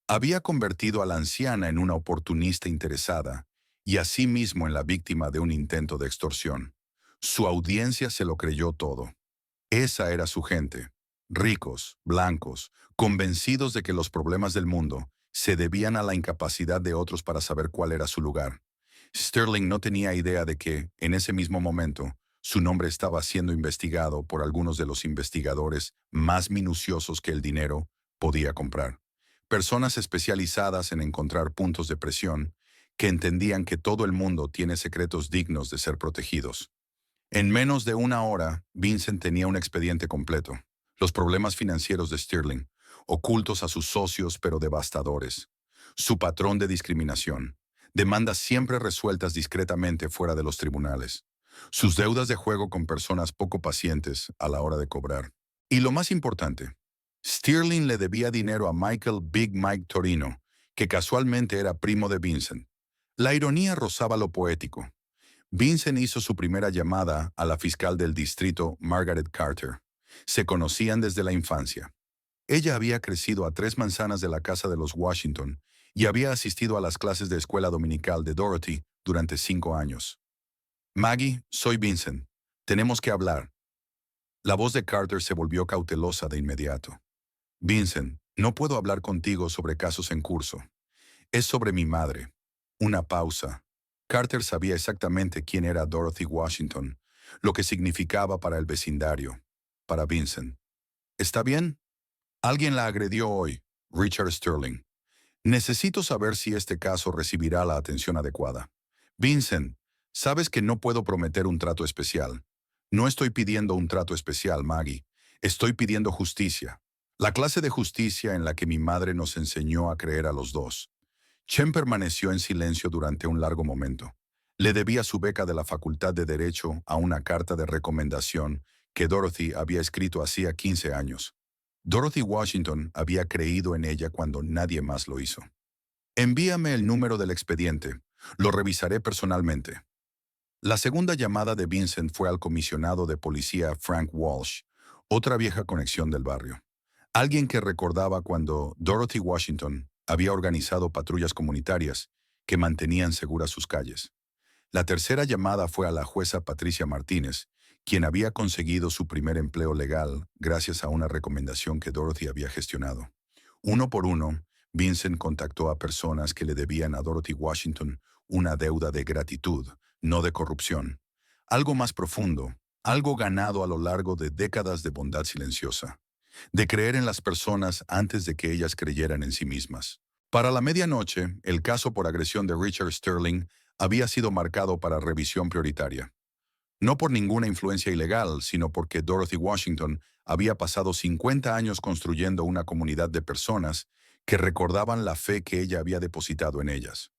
Había convertido a la anciana en una oportunista interesada y a sí mismo en la víctima de un intento de extorsión. Su audiencia se lo creyó todo. Esa era su gente. Ricos, blancos, convencidos de que los problemas del mundo se debían a la incapacidad de otros para saber cuál era su lugar. Sterling no tenía idea de que, en ese mismo momento, su nombre estaba siendo investigado por algunos de los investigadores más minuciosos que el dinero podía comprar. Personas especializadas en encontrar puntos de presión que entendían que todo el mundo tiene secretos dignos de ser protegidos. En menos de 1 hora, Vincent tenía un expediente completo. Los problemas financieros de Sterling, ocultos a sus socios pero devastadores. Su patrón de discriminación. Demandas siempre resueltas discretamente fuera de los tribunales. sus deudas de juego con personas poco pacientes a la hora de cobrar. Y lo más importante, Stirling le debía dinero a Michael Big Mike Torino, que casualmente era primo de Vincent. La ironía rozaba lo poético. Vincent hizo su primera llamada a la fiscal del distrito, Margaret Carter. Se conocían desde la infancia. Ella había crecido a 3 manzanas de la casa de los Washington y había asistido a las clases de escuela dominical de Dorothy durante 5 años. Maggie, soy Vincent. Tenemos que hablar. La voz de Carter se volvió cautelosa de inmediato. Vincent, no puedo hablar contigo sobre casos en curso. Es sobre mi madre. Una pausa. Carter sabía exactamente quién era Dorothy Washington, lo que significaba para el vecindario, para Vincent. ¿Está bien? Alguien la agredió hoy, Richard Sterling. Necesito saber si este caso recibirá la atención adecuada. Vincent, sabes que no puedo prometer un trato especial. No estoy pidiendo un trato especial, Maggie. Estoy pidiendo justicia. La clase de justicia en la que mi madre nos enseñó a creer a los dos. Chen permaneció en silencio durante un largo momento. Le debía su beca de la Facultad de Derecho a una carta de recomendación que Dorothy había escrito hacía 15 años. Dorothy Washington había creído en ella cuando nadie más lo hizo. Envíame el número del expediente. Lo revisaré personalmente. La segunda llamada de Vincent fue al comisionado de policía Frank Walsh, otra vieja conexión del barrio. Alguien que recordaba cuando Dorothy Washington había organizado patrullas comunitarias que mantenían seguras sus calles. La tercera llamada fue a la jueza Patricia Martínez, quien había conseguido su primer empleo legal gracias a una recomendación que Dorothy había gestionado. Uno por uno, Vincent contactó a personas que le debían a Dorothy Washington una deuda de gratitud, no de corrupción. Algo más profundo, algo ganado a lo largo de décadas de bondad silenciosa, de creer en las personas antes de que ellas creyeran en sí mismas. Para la medianoche, el caso por agresión de Richard Sterling había sido marcado para revisión prioritaria. No por ninguna influencia ilegal, sino porque Dorothy Washington había pasado 50 años construyendo una comunidad de personas que recordaban la fe que ella había depositado en ellas.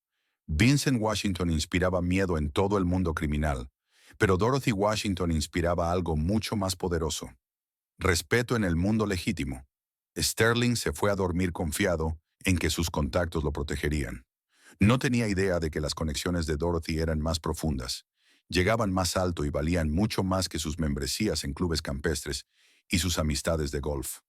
Vincent Washington inspiraba miedo en todo el mundo criminal, pero Dorothy Washington inspiraba algo mucho más poderoso: respeto en el mundo legítimo. Sterling se fue a dormir confiado en que sus contactos lo protegerían. No tenía idea de que las conexiones de Dorothy eran más profundas, llegaban más alto y valían mucho más que sus membresías en clubes campestres y sus amistades de golf.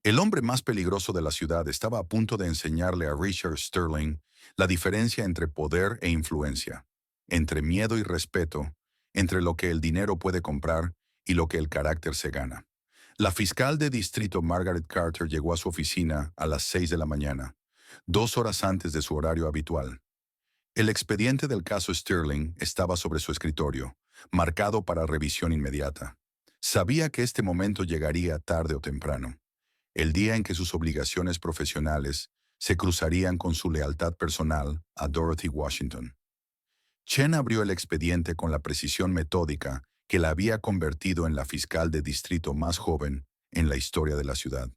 El hombre más peligroso de la ciudad estaba a punto de enseñarle a Richard Sterling la diferencia entre poder e influencia, entre miedo y respeto, entre lo que el dinero puede comprar y lo que el carácter se gana. La fiscal de distrito Margaret Carter llegó a su oficina a las 6 de la mañana, 2 horas antes de su horario habitual. El expediente del caso Sterling estaba sobre su escritorio, marcado para revisión inmediata. Sabía que este momento llegaría tarde o temprano, el día en que sus obligaciones profesionales se cruzarían con su lealtad personal a Dorothy Washington. Chen abrió el expediente con la precisión metódica que la había convertido en la fiscal de distrito más joven en la historia de la ciudad.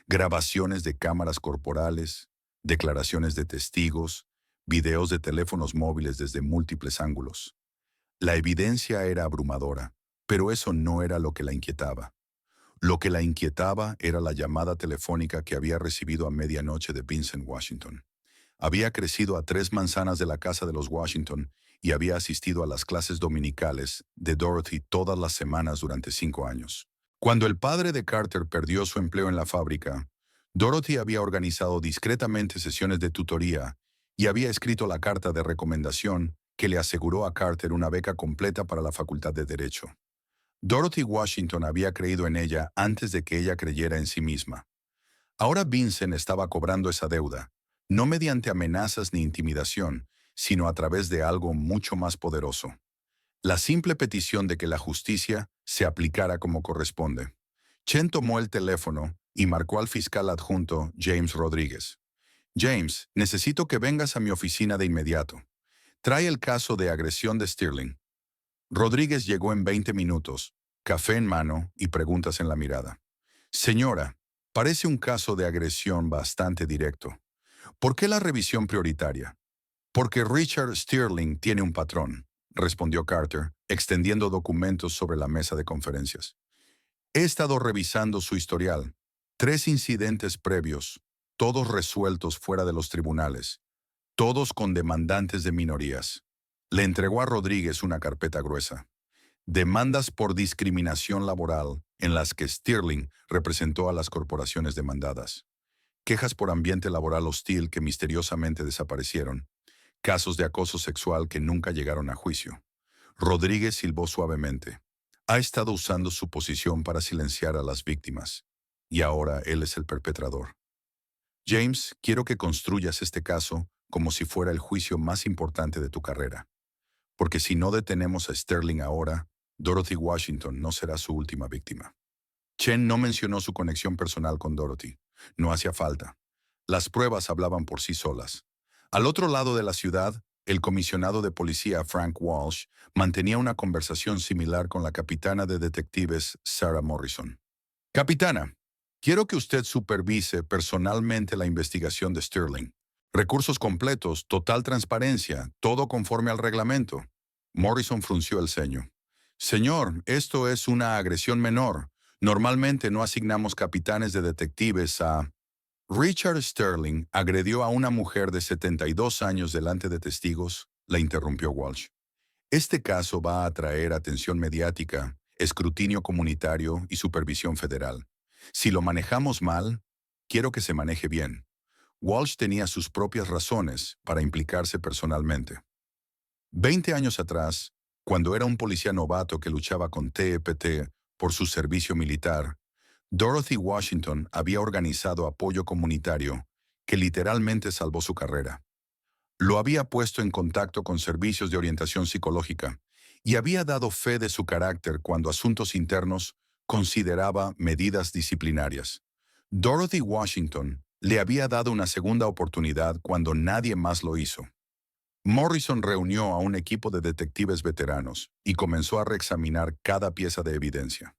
Grabaciones de cámaras corporales, declaraciones de testigos, videos de teléfonos móviles desde múltiples ángulos. La evidencia era abrumadora, pero eso no era lo que la inquietaba. Lo que la inquietaba era la llamada telefónica que había recibido a medianoche de Vincent Washington. Había crecido a 3 manzanas de la casa de los Washington y había asistido a las clases dominicales de Dorothy todas las semanas durante 5 años. Cuando el padre de Carter perdió su empleo en la fábrica, Dorothy había organizado discretamente sesiones de tutoría y había escrito la carta de recomendación que le aseguró a Carter una beca completa para la Facultad de Derecho. Dorothy Washington había creído en ella antes de que ella creyera en sí misma. Ahora Vincent estaba cobrando esa deuda, no mediante amenazas ni intimidación, sino a través de algo mucho más poderoso: la simple petición de que la justicia se aplicara como corresponde. Chen tomó el teléfono y marcó al fiscal adjunto James Rodríguez. James, necesito que vengas a mi oficina de inmediato. Trae el caso de agresión de Sterling. Rodríguez llegó en 20 minutos, café en mano y preguntas en la mirada. Señora, parece un caso de agresión bastante directo. ¿Por qué la revisión prioritaria? Porque Richard Sterling tiene un patrón. respondió Carter, extendiendo documentos sobre la mesa de conferencias. He estado revisando su historial. 3 incidentes previos, todos resueltos fuera de los tribunales, todos con demandantes de minorías. Le entregó a Rodríguez una carpeta gruesa. Demandas por discriminación laboral en las que Stirling representó a las corporaciones demandadas. Quejas por ambiente laboral hostil que misteriosamente desaparecieron. Casos de acoso sexual que nunca llegaron a juicio. Rodríguez silbó suavemente. Ha estado usando su posición para silenciar a las víctimas. Y ahora él es el perpetrador. James, quiero que construyas este caso como si fuera el juicio más importante de tu carrera. Porque si no detenemos a Sterling ahora, Dorothy Washington no será su última víctima. Chen no mencionó su conexión personal con Dorothy. No hacía falta. Las pruebas hablaban por sí solas. Al otro lado de la ciudad, el comisionado de policía Frank Walsh mantenía una conversación similar con la capitana de detectives Sarah Morrison. Capitana, quiero que usted supervise personalmente la investigación de Sterling. Recursos completos, total transparencia, todo conforme al reglamento. Morrison frunció el ceño. Señor, esto es una agresión menor. Normalmente no asignamos capitanes de detectives a... Richard Sterling agredió a una mujer de 72 años delante de testigos, la interrumpió Walsh. Este caso va a atraer atención mediática, escrutinio comunitario y supervisión federal. Si lo manejamos mal, quiero que se maneje bien. Walsh tenía sus propias razones para implicarse personalmente. 20 años atrás, cuando era un policía novato que luchaba con TEPT por su servicio militar, Dorothy Washington había organizado apoyo comunitario que literalmente salvó su carrera. Lo había puesto en contacto con servicios de orientación psicológica y había dado fe de su carácter cuando asuntos internos consideraba medidas disciplinarias. Dorothy Washington le había dado una segunda oportunidad cuando nadie más lo hizo. Morrison reunió a un equipo de detectives veteranos y comenzó a reexaminar cada pieza de evidencia.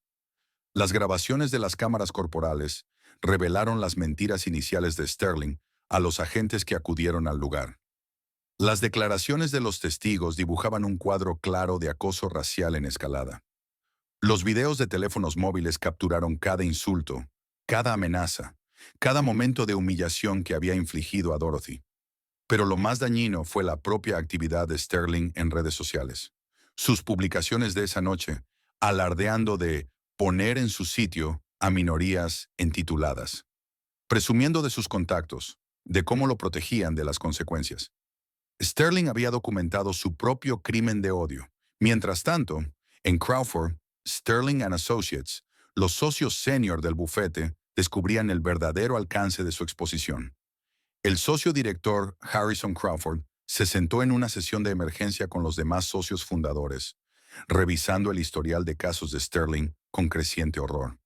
Las grabaciones de las cámaras corporales revelaron las mentiras iniciales de Sterling a los agentes que acudieron al lugar. Las declaraciones de los testigos dibujaban un cuadro claro de acoso racial en escalada. Los videos de teléfonos móviles capturaron cada insulto, cada amenaza, cada momento de humillación que había infligido a Dorothy. Pero lo más dañino fue la propia actividad de Sterling en redes sociales. Sus publicaciones de esa noche, alardeando de poner en su sitio a minorías entituladas, presumiendo de sus contactos, de cómo lo protegían de las consecuencias. Sterling había documentado su propio crimen de odio. Mientras tanto, en Crawford, Sterling and Associates, los socios senior del bufete descubrían el verdadero alcance de su exposición. El socio director Harrison Crawford se sentó en una sesión de emergencia con los demás socios fundadores, revisando el historial de casos de Sterling con creciente horror.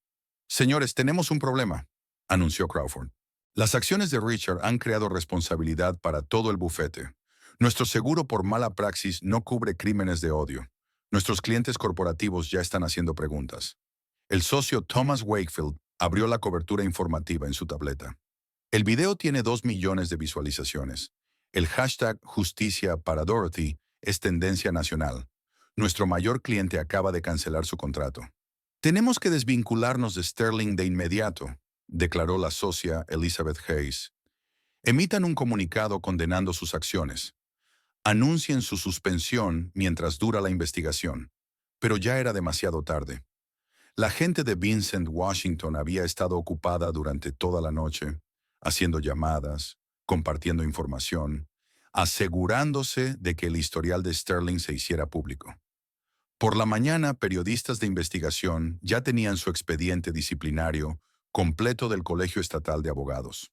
Señores, tenemos un problema, anunció Crawford. Las acciones de Richard han creado responsabilidad para todo el bufete. Nuestro seguro por mala praxis no cubre crímenes de odio. Nuestros clientes corporativos ya están haciendo preguntas. El socio Thomas Wakefield abrió la cobertura informativa en su tableta. El video tiene 2 millones de visualizaciones. El hashtag Justicia para Dorothy es tendencia nacional. Nuestro mayor cliente acaba de cancelar su contrato. Tenemos que desvincularnos de Sterling de inmediato, declaró la socia Elizabeth Hayes. Emitan un comunicado condenando sus acciones. Anuncien su suspensión mientras dura la investigación. Pero ya era demasiado tarde. La gente de Vincent, Washington había estado ocupada durante toda la noche, haciendo llamadas, compartiendo información, asegurándose de que el historial de Sterling se hiciera público. Por la mañana, periodistas de investigación ya tenían su expediente disciplinario completo del Colegio Estatal de Abogados.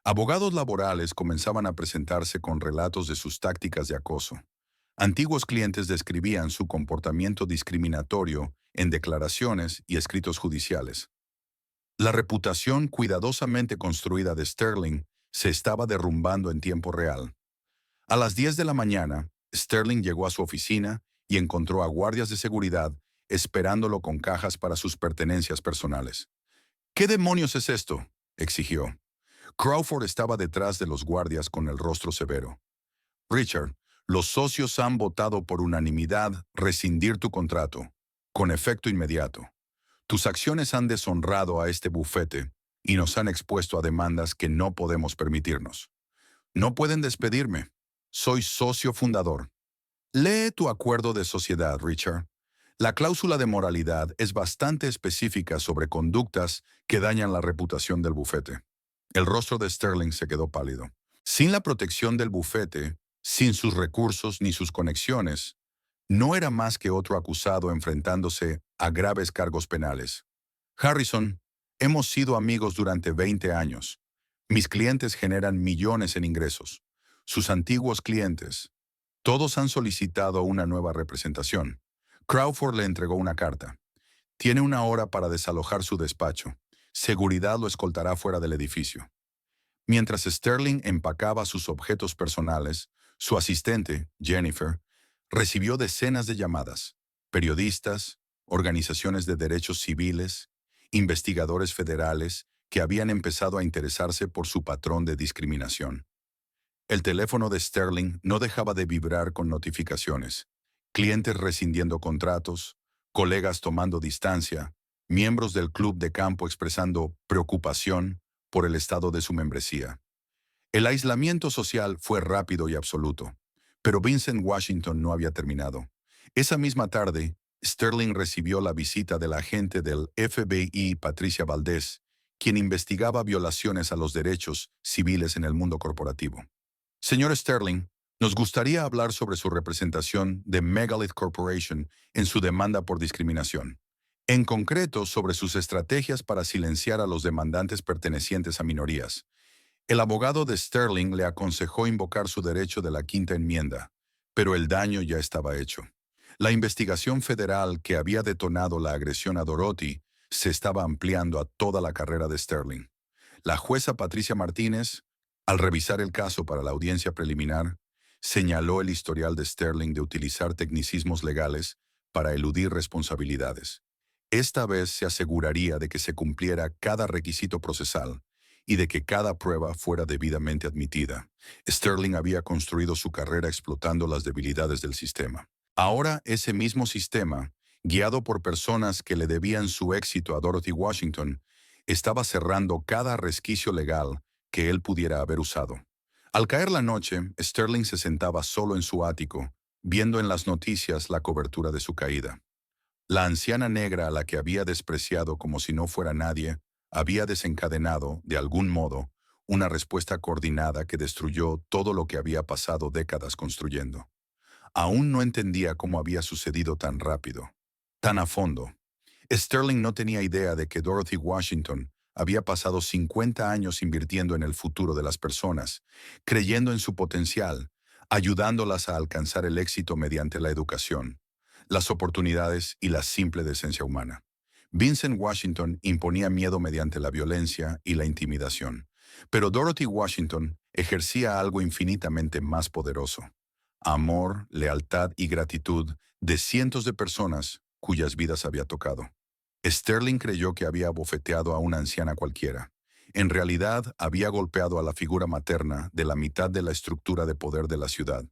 Abogados laborales comenzaban a presentarse con relatos de sus tácticas de acoso. Antiguos clientes describían su comportamiento discriminatorio en declaraciones y escritos judiciales. La reputación cuidadosamente construida de Sterling se estaba derrumbando en tiempo real. A las 10 de la mañana, Sterling llegó a su oficina y encontró a guardias de seguridad esperándolo con cajas para sus pertenencias personales. ¿Qué demonios es esto?, exigió. Crawford estaba detrás de los guardias con el rostro severo. Richard, Los socios han votado por unanimidad rescindir tu contrato, con efecto inmediato. Tus acciones han deshonrado a este bufete y nos han expuesto a demandas que no podemos permitirnos. No pueden despedirme. Soy socio fundador. Lee tu acuerdo de sociedad, Richard. La cláusula de moralidad es bastante específica sobre conductas que dañan la reputación del bufete. El rostro de Sterling se quedó pálido. Sin la protección del bufete, sin sus recursos ni sus conexiones, no era más que otro acusado enfrentándose a graves cargos penales. Harrison, hemos sido amigos durante 20 años. Mis clientes generan millones en ingresos. Sus antiguos clientes, todos han solicitado una nueva representación. Crawford le entregó una carta. Tiene una hora para desalojar su despacho. Seguridad lo escoltará fuera del edificio. Mientras Sterling empacaba sus objetos personales, su asistente, Jennifer, recibió decenas de llamadas. Periodistas, organizaciones de derechos civiles, investigadores federales que habían empezado a interesarse por su patrón de discriminación. El teléfono de Sterling no dejaba de vibrar con notificaciones. Clientes rescindiendo contratos, colegas tomando distancia, miembros del club de campo expresando preocupación por el estado de su membresía. El aislamiento social fue rápido y absoluto, pero Vincent Washington no había terminado. Esa misma tarde, Sterling recibió la visita de la agente del FBI, Patricia Valdés, quien investigaba violaciones a los derechos civiles en el mundo corporativo. Señor Sterling, nos gustaría hablar sobre su representación de Megalith Corporation en su demanda por discriminación. En concreto, sobre sus estrategias para silenciar a los demandantes pertenecientes a minorías. El abogado de Sterling le aconsejó invocar su derecho de la Quinta Enmienda, pero el daño ya estaba hecho. La investigación federal que había detonado la agresión a Dorothy se estaba ampliando a toda la carrera de Sterling. La jueza Patricia Martínez, al revisar el caso para la audiencia preliminar, señaló el historial de Sterling de utilizar tecnicismos legales para eludir responsabilidades. Esta vez se aseguraría de que se cumpliera cada requisito procesal y de que cada prueba fuera debidamente admitida. Sterling había construido su carrera explotando las debilidades del sistema. Ahora ese mismo sistema, guiado por personas que le debían su éxito a Dorothy Washington, estaba cerrando cada resquicio legal que él pudiera haber usado. Al caer la noche, Sterling se sentaba solo en su ático, viendo en las noticias la cobertura de su caída. La anciana negra a la que había despreciado como si no fuera nadie, había desencadenado, de algún modo, una respuesta coordinada que destruyó todo lo que había pasado décadas construyendo. Aún no entendía cómo había sucedido tan rápido, tan a fondo. Sterling no tenía idea de que Dorothy Washington había pasado 50 años invirtiendo en el futuro de las personas, creyendo en su potencial, ayudándolas a alcanzar el éxito mediante la educación, las oportunidades y la simple decencia humana. Vincent Washington imponía miedo mediante la violencia y la intimidación, pero Dorothy Washington ejercía algo infinitamente más poderoso: amor, lealtad y gratitud de cientos de personas cuyas vidas había tocado. Sterling creyó que había abofeteado a una anciana cualquiera. En realidad, había golpeado a la figura materna de la mitad de la estructura de poder de la ciudad.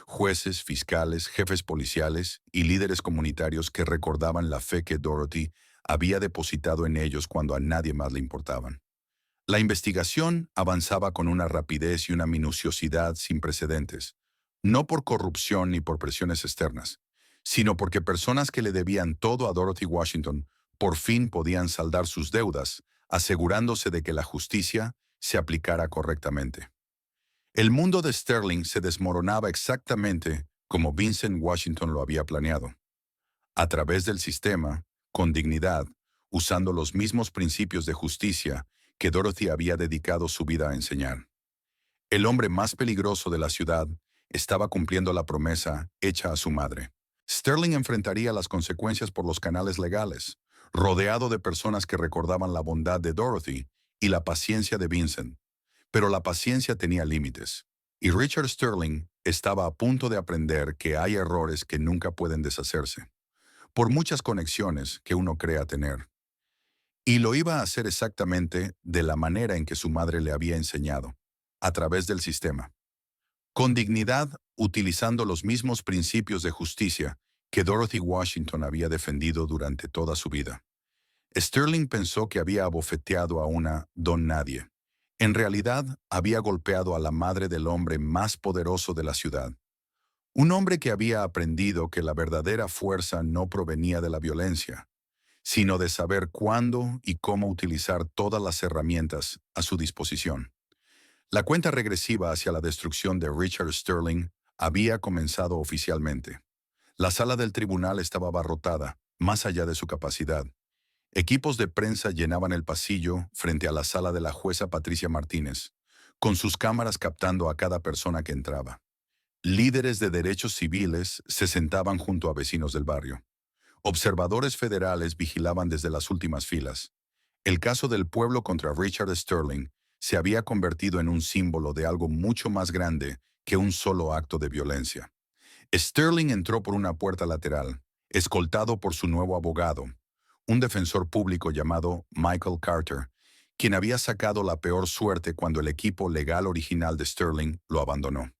Jueces, fiscales, jefes policiales y líderes comunitarios que recordaban la fe que Dorothy había depositado en ellos cuando a nadie más le importaban. La investigación avanzaba con una rapidez y una minuciosidad sin precedentes, no por corrupción ni por presiones externas, sino porque personas que le debían todo a Dorothy Washington por fin podían saldar sus deudas, asegurándose de que la justicia se aplicara correctamente. El mundo de Sterling se desmoronaba exactamente como Vincent Washington lo había planeado. A través del sistema, con dignidad, usando los mismos principios de justicia que Dorothy había dedicado su vida a enseñar. El hombre más peligroso de la ciudad estaba cumpliendo la promesa hecha a su madre. Sterling enfrentaría las consecuencias por los canales legales, rodeado de personas que recordaban la bondad de Dorothy y la paciencia de Vincent. Pero la paciencia tenía límites, y Richard Sterling estaba a punto de aprender que hay errores que nunca pueden deshacerse, por muchas conexiones que uno crea tener. Y lo iba a hacer exactamente de la manera en que su madre le había enseñado, a través del sistema. Con dignidad, utilizando los mismos principios de justicia que Dorothy Washington había defendido durante toda su vida. Sterling pensó que había abofeteado a una don nadie. En realidad, había golpeado a la madre del hombre más poderoso de la ciudad. Un hombre que había aprendido que la verdadera fuerza no provenía de la violencia, sino de saber cuándo y cómo utilizar todas las herramientas a su disposición. La cuenta regresiva hacia la destrucción de Richard Sterling había comenzado oficialmente. La sala del tribunal estaba abarrotada, más allá de su capacidad. Equipos de prensa llenaban el pasillo frente a la sala de la jueza Patricia Martínez, con sus cámaras captando a cada persona que entraba. Líderes de derechos civiles se sentaban junto a vecinos del barrio. Observadores federales vigilaban desde las últimas filas. El caso del pueblo contra Richard Sterling se había convertido en un símbolo de algo mucho más grande que un solo acto de violencia. Sterling entró por una puerta lateral, escoltado por su nuevo abogado, un defensor público llamado Michael Carter, quien había sacado la peor suerte cuando el equipo legal original de Sterling lo abandonó.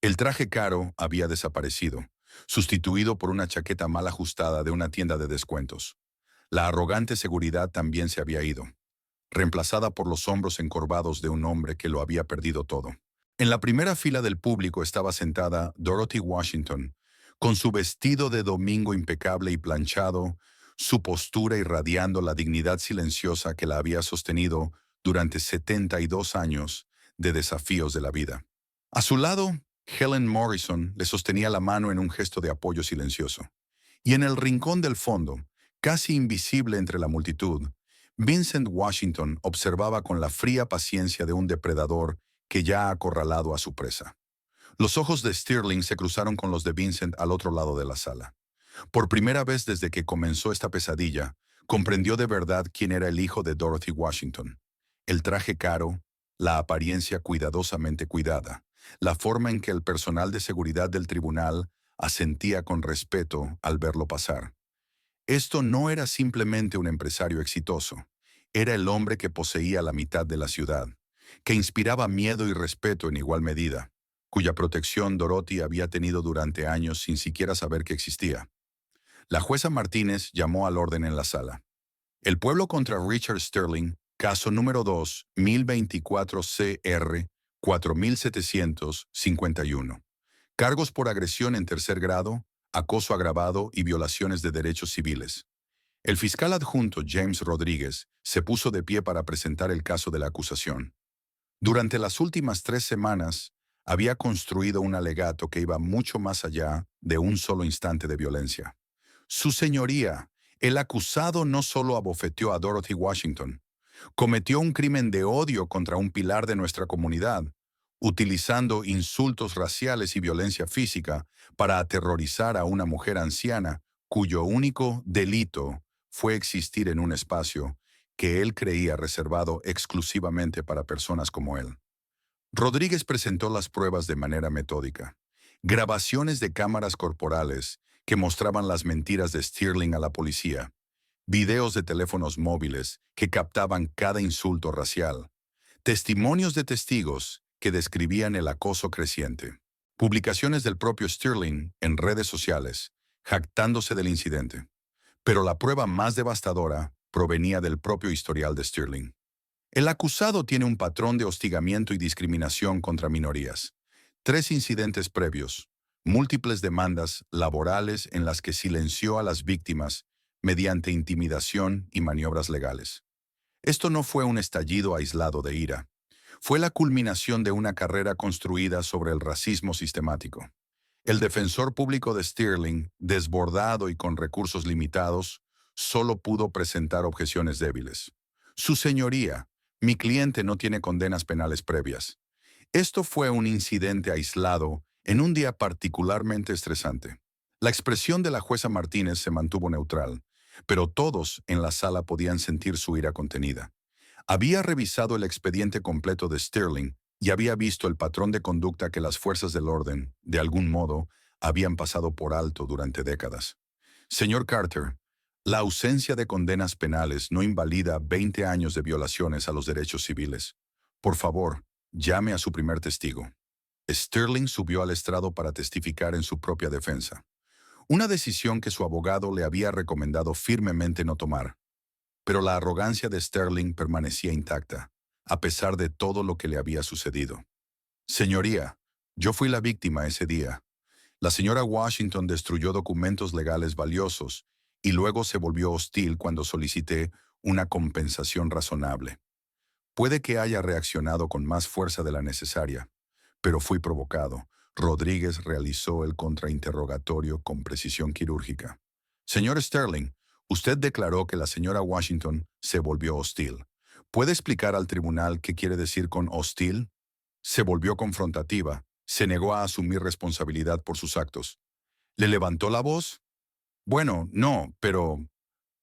El traje caro había desaparecido, sustituido por una chaqueta mal ajustada de una tienda de descuentos. La arrogante seguridad también se había ido, reemplazada por los hombros encorvados de un hombre que lo había perdido todo. En la primera fila del público estaba sentada Dorothy Washington, con su vestido de domingo impecable y planchado, su postura irradiando la dignidad silenciosa que la había sostenido durante 72 años de desafíos de la vida. A su lado, Helen Morrison le sostenía la mano en un gesto de apoyo silencioso. Y en el rincón del fondo, casi invisible entre la multitud, Vincent Washington observaba con la fría paciencia de un depredador que ya ha acorralado a su presa. Los ojos de Sterling se cruzaron con los de Vincent al otro lado de la sala. Por primera vez desde que comenzó esta pesadilla, comprendió de verdad quién era el hijo de Dorothy Washington. El traje caro, la apariencia cuidadosamente cuidada, la forma en que el personal de seguridad del tribunal asentía con respeto al verlo pasar. Esto no era simplemente un empresario exitoso, era el hombre que poseía la mitad de la ciudad, que inspiraba miedo y respeto en igual medida, cuya protección Dorothy había tenido durante años sin siquiera saber que existía. La jueza Martínez llamó al orden en la sala. El pueblo contra Richard Sterling, caso número 2, 1024 CR 4751. Cargos por agresión en tercer grado, acoso agravado y violaciones de derechos civiles. El fiscal adjunto James Rodríguez se puso de pie para presentar el caso de la acusación. Durante las últimas 3 semanas, había construido un alegato que iba mucho más allá de un solo instante de violencia. Su señoría, el acusado no solo abofeteó a Dorothy Washington, cometió un crimen de odio contra un pilar de nuestra comunidad, utilizando insultos raciales y violencia física para aterrorizar a una mujer anciana cuyo único delito fue existir en un espacio que él creía reservado exclusivamente para personas como él. Rodríguez presentó las pruebas de manera metódica. Grabaciones de cámaras corporales que mostraban las mentiras de Sterling a la policía. Videos de teléfonos móviles que captaban cada insulto racial. Testimonios de testigos que describían el acoso creciente. Publicaciones del propio Sterling en redes sociales, jactándose del incidente. Pero la prueba más devastadora provenía del propio historial de Sterling. El acusado tiene un patrón de hostigamiento y discriminación contra minorías. 3 incidentes previos, múltiples demandas laborales en las que silenció a las víctimas mediante intimidación y maniobras legales. Esto no fue un estallido aislado de ira. Fue la culminación de una carrera construida sobre el racismo sistemático. El defensor público de Sterling, desbordado y con recursos limitados, solo pudo presentar objeciones débiles. Su señoría, mi cliente no tiene condenas penales previas. Esto fue un incidente aislado en un día particularmente estresante. La expresión de la jueza Martínez se mantuvo neutral, pero todos en la sala podían sentir su ira contenida. Había revisado el expediente completo de Sterling y había visto el patrón de conducta que las fuerzas del orden, de algún modo, habían pasado por alto durante décadas. Señor Carter, la ausencia de condenas penales no invalida 20 años de violaciones a los derechos civiles. Por favor, llame a su primer testigo. Sterling subió al estrado para testificar en su propia defensa, una decisión que su abogado le había recomendado firmemente no tomar. Pero la arrogancia de Sterling permanecía intacta, a pesar de todo lo que le había sucedido. Señoría, yo fui la víctima ese día. La señora Washington destruyó documentos legales valiosos y luego se volvió hostil cuando solicité una compensación razonable. Puede que haya reaccionado con más fuerza de la necesaria, pero fui provocado. Rodríguez realizó el contrainterrogatorio con precisión quirúrgica. Señor Sterling, usted declaró que la señora Washington se volvió hostil. ¿Puede explicar al tribunal qué quiere decir con hostil? Se volvió confrontativa, se negó a asumir responsabilidad por sus actos. ¿Le levantó la voz? Bueno, no, pero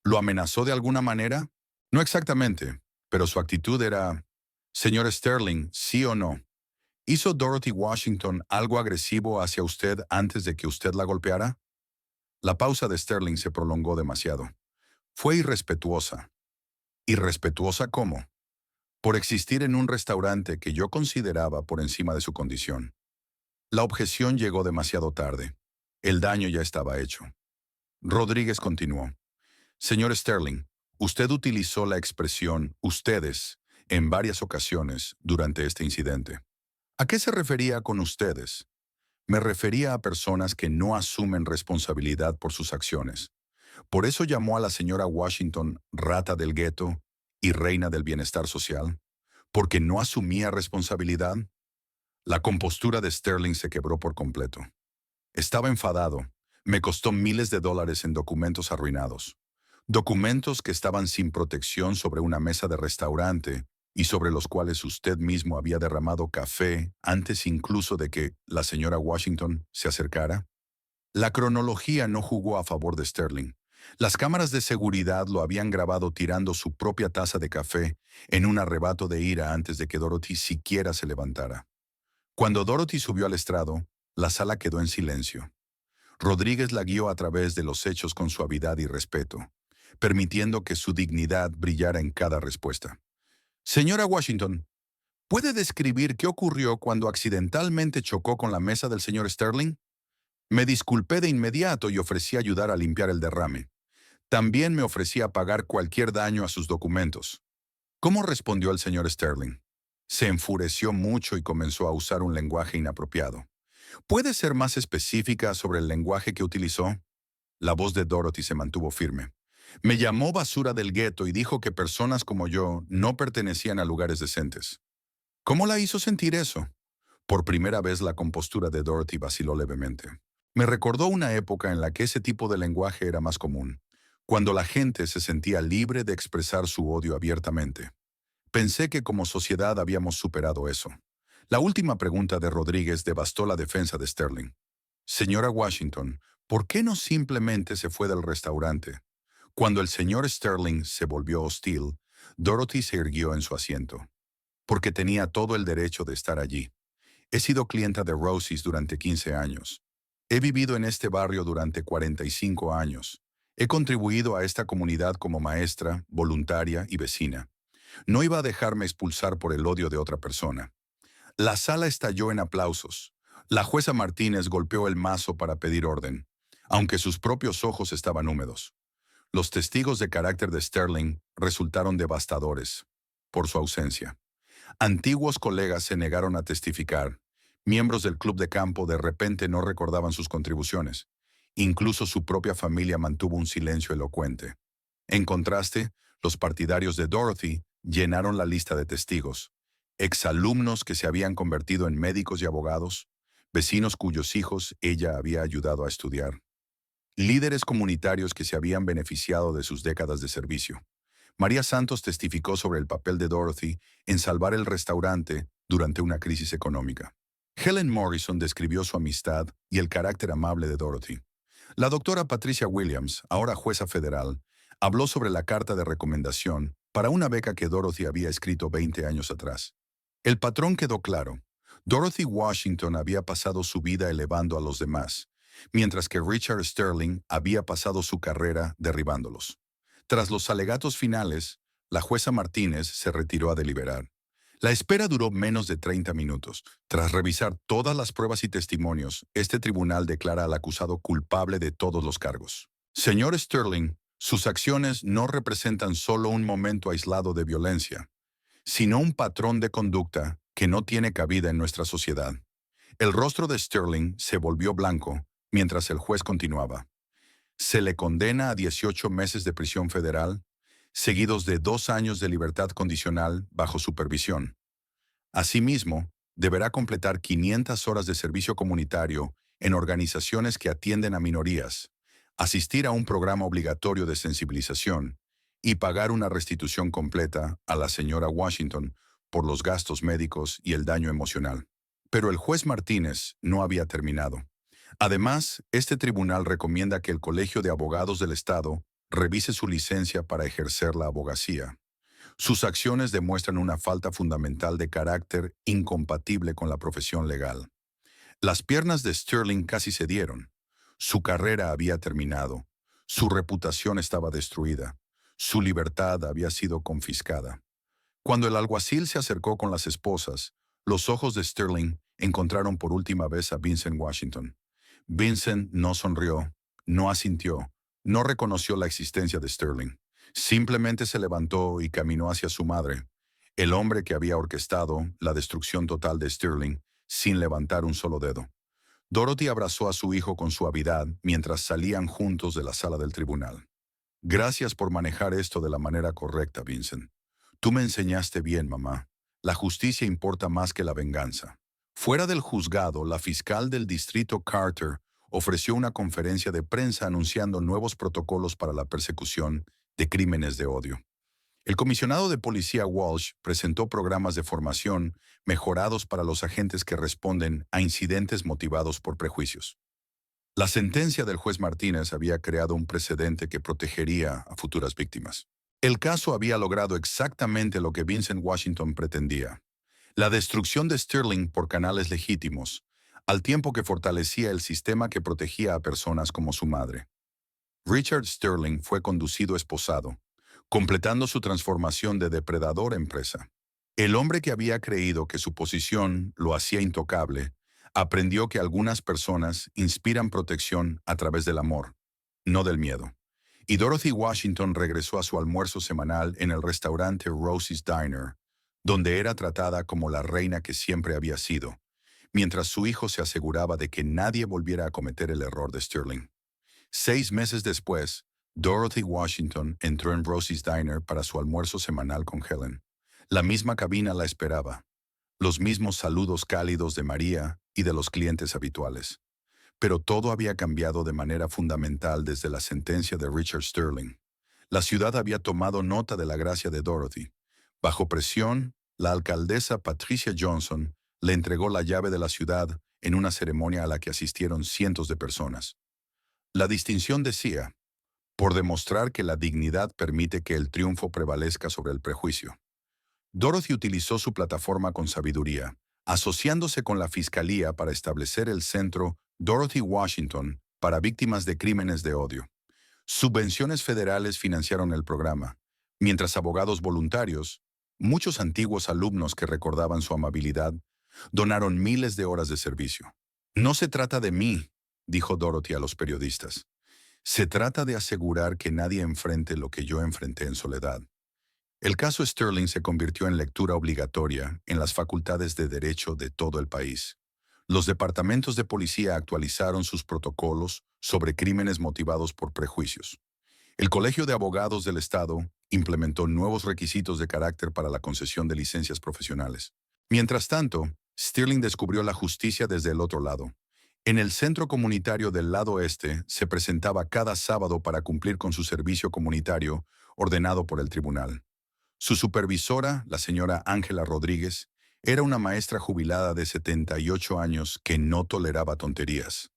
¿lo amenazó de alguna manera? No exactamente, pero su actitud era, señor Sterling, ¿sí o no? ¿Hizo Dorothy Washington algo agresivo hacia usted antes de que usted la golpeara? La pausa de Sterling se prolongó demasiado. Fue irrespetuosa. ¿Irrespetuosa cómo? Por existir en un restaurante que yo consideraba por encima de su condición. La objeción llegó demasiado tarde. El daño ya estaba hecho. Rodríguez continuó. Señor Sterling, usted utilizó la expresión ustedes en varias ocasiones durante este incidente. ¿A qué se refería con ustedes? Me refería a personas que no asumen responsabilidad por sus acciones. Por eso llamó a la señora Washington rata del gueto y reina del bienestar social, porque no asumía responsabilidad. La compostura de Sterling se quebró por completo. Estaba enfadado. Me costó miles de dólares en documentos arruinados. Documentos que estaban sin protección sobre una mesa de restaurante y sobre los cuales usted mismo había derramado café antes incluso de que la señora Washington se acercara. La cronología no jugó a favor de Sterling. Las cámaras de seguridad lo habían grabado tirando su propia taza de café en un arrebato de ira antes de que Dorothy siquiera se levantara. Cuando Dorothy subió al estrado, la sala quedó en silencio. Rodríguez la guió a través de los hechos con suavidad y respeto, permitiendo que su dignidad brillara en cada respuesta. Señora Washington, ¿puede describir qué ocurrió cuando accidentalmente chocó con la mesa del señor Sterling? Me disculpé de inmediato y ofrecí ayudar a limpiar el derrame. También me ofrecí a pagar cualquier daño a sus documentos. ¿Cómo respondió el señor Sterling? Se enfureció mucho y comenzó a usar un lenguaje inapropiado. ¿Puede ser más específica sobre el lenguaje que utilizó? La voz de Dorothy se mantuvo firme. Me llamó basura del gueto y dijo que personas como yo no pertenecían a lugares decentes. ¿Cómo la hizo sentir eso? Por primera vez la compostura de Dorothy vaciló levemente. Me recordó una época en la que ese tipo de lenguaje era más común, cuando la gente se sentía libre de expresar su odio abiertamente. Pensé que como sociedad habíamos superado eso. La última pregunta de Rodríguez devastó la defensa de Sterling. Señora Washington, ¿por qué no simplemente se fue del restaurante? Cuando el señor Sterling se volvió hostil, Dorothy se irguió en su asiento. Porque tenía todo el derecho de estar allí. He sido clienta de Rosie's durante 15 años. He vivido en este barrio durante 45 años. He contribuido a esta comunidad como maestra, voluntaria y vecina. No iba a dejarme expulsar por el odio de otra persona. La sala estalló en aplausos. La jueza Martínez golpeó el mazo para pedir orden, aunque sus propios ojos estaban húmedos. Los testigos de carácter de Sterling resultaron devastadores por su ausencia. Antiguos colegas se negaron a testificar. Miembros del club de campo de repente no recordaban sus contribuciones. Incluso su propia familia mantuvo un silencio elocuente. En contraste, los partidarios de Dorothy llenaron la lista de testigos. Exalumnos que se habían convertido en médicos y abogados, vecinos cuyos hijos ella había ayudado a estudiar, líderes comunitarios que se habían beneficiado de sus décadas de servicio. María Santos testificó sobre el papel de Dorothy en salvar el restaurante durante una crisis económica. Helen Morrison describió su amistad y el carácter amable de Dorothy. La doctora Patricia Williams, ahora jueza federal, habló sobre la carta de recomendación para una beca que Dorothy había escrito 20 años atrás. El patrón quedó claro. Dorothy Washington había pasado su vida elevando a los demás, mientras que Richard Sterling había pasado su carrera derribándolos. Tras los alegatos finales, la jueza Martínez se retiró a deliberar. La espera duró menos de 30 minutos. Tras revisar todas las pruebas y testimonios, este tribunal declara al acusado culpable de todos los cargos. Señor Sterling, sus acciones no representan solo un momento aislado de violencia, sino un patrón de conducta que no tiene cabida en nuestra sociedad. El rostro de Sterling se volvió blanco mientras el juez continuaba. Se le condena a 18 meses de prisión federal, seguidos de 2 años de libertad condicional bajo supervisión. Asimismo, deberá completar 500 horas de servicio comunitario en organizaciones que atienden a minorías, asistir a un programa obligatorio de sensibilización y pagar una restitución completa a la señora Washington por los gastos médicos y el daño emocional. Pero el juez Martínez no había terminado. Además, este tribunal recomienda que el Colegio de Abogados del Estado revise su licencia para ejercer la abogacía. Sus acciones demuestran una falta fundamental de carácter incompatible con la profesión legal. Las piernas de Sterling casi cedieron. Su carrera había terminado. Su reputación estaba destruida. Su libertad había sido confiscada. Cuando el alguacil se acercó con las esposas, los ojos de Sterling encontraron por última vez a Vincent Washington. Vincent no sonrió, no asintió, no reconoció la existencia de Sterling. Simplemente se levantó y caminó hacia su madre, el hombre que había orquestado la destrucción total de Sterling sin levantar un solo dedo. Dorothy abrazó a su hijo con suavidad mientras salían juntos de la sala del tribunal. Gracias por manejar esto de la manera correcta, Vincent. Tú me enseñaste bien, mamá. La justicia importa más que la venganza. Fuera del juzgado, la fiscal del distrito Carter ofreció una conferencia de prensa anunciando nuevos protocolos para la persecución de crímenes de odio. El comisionado de policía Walsh presentó programas de formación mejorados para los agentes que responden a incidentes motivados por prejuicios. La sentencia del juez Martínez había creado un precedente que protegería a futuras víctimas. El caso había logrado exactamente lo que Vincent Washington pretendía: la destrucción de Sterling por canales legítimos, al tiempo que fortalecía el sistema que protegía a personas como su madre. Richard Sterling fue conducido esposado, completando su transformación de depredador en presa. El hombre que había creído que su posición lo hacía intocable, aprendió que algunas personas inspiran protección a través del amor, no del miedo. Y Dorothy Washington regresó a su almuerzo semanal en el restaurante Rosie's Diner, donde era tratada como la reina que siempre había sido, mientras su hijo se aseguraba de que nadie volviera a cometer el error de Sterling. 6 meses después, Dorothy Washington entró en Rosie's Diner para su almuerzo semanal con Helen. La misma cabina la esperaba, los mismos saludos cálidos de María y de los clientes habituales. Pero todo había cambiado de manera fundamental desde la sentencia de Richard Sterling. La ciudad había tomado nota de la gracia de Dorothy. Bajo presión, la alcaldesa Patricia Johnson le entregó la llave de la ciudad en una ceremonia a la que asistieron cientos de personas. La distinción decía: por demostrar que la dignidad permite que el triunfo prevalezca sobre el prejuicio. Dorothy utilizó su plataforma con sabiduría, asociándose con la Fiscalía para establecer el centro Dorothy Washington para víctimas de crímenes de odio. Subvenciones federales financiaron el programa, mientras abogados voluntarios, muchos antiguos alumnos que recordaban su amabilidad, donaron miles de horas de servicio. No se trata de mí, dijo Dorothy a los periodistas. Se trata de asegurar que nadie enfrente lo que yo enfrenté en soledad. El caso Sterling se convirtió en lectura obligatoria en las facultades de derecho de todo el país. Los departamentos de policía actualizaron sus protocolos sobre crímenes motivados por prejuicios. El Colegio de Abogados del Estado implementó nuevos requisitos de carácter para la concesión de licencias profesionales. Mientras tanto, Sterling descubrió la justicia desde el otro lado. En el centro comunitario del lado este se presentaba cada sábado para cumplir con su servicio comunitario ordenado por el tribunal. Su supervisora, la señora Ángela Rodríguez, era una maestra jubilada de 78 años que no toleraba tonterías.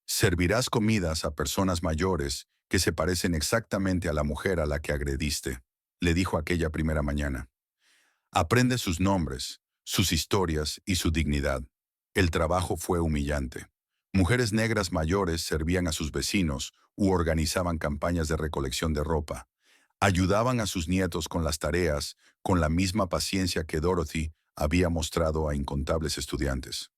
Servirás comidas a personas mayores que se parecen exactamente a la mujer a la que agrediste, le dijo aquella primera mañana. Aprende sus nombres, sus historias y su dignidad. El trabajo fue humillante. Mujeres negras mayores servían a sus vecinos u organizaban campañas de recolección de ropa. Ayudaban a sus nietos con las tareas con la misma paciencia que Dorothy había mostrado a incontables estudiantes.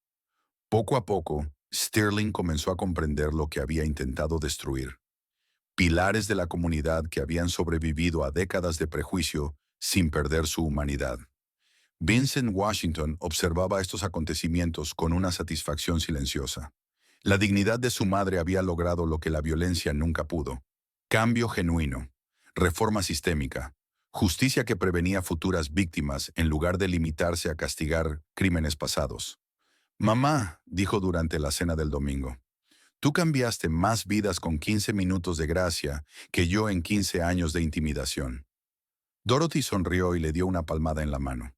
Poco a poco, Sterling comenzó a comprender lo que había intentado destruir. Pilares de la comunidad que habían sobrevivido a décadas de prejuicio sin perder su humanidad. Vincent Washington observaba estos acontecimientos con una satisfacción silenciosa. La dignidad de su madre había logrado lo que la violencia nunca pudo. Cambio genuino, reforma sistémica, justicia que prevenía futuras víctimas en lugar de limitarse a castigar crímenes pasados. Mamá, dijo durante la cena del domingo, tú cambiaste más vidas con 15 minutos de gracia que yo en 15 años de intimidación. Dorothy sonrió y le dio una palmada en la mano.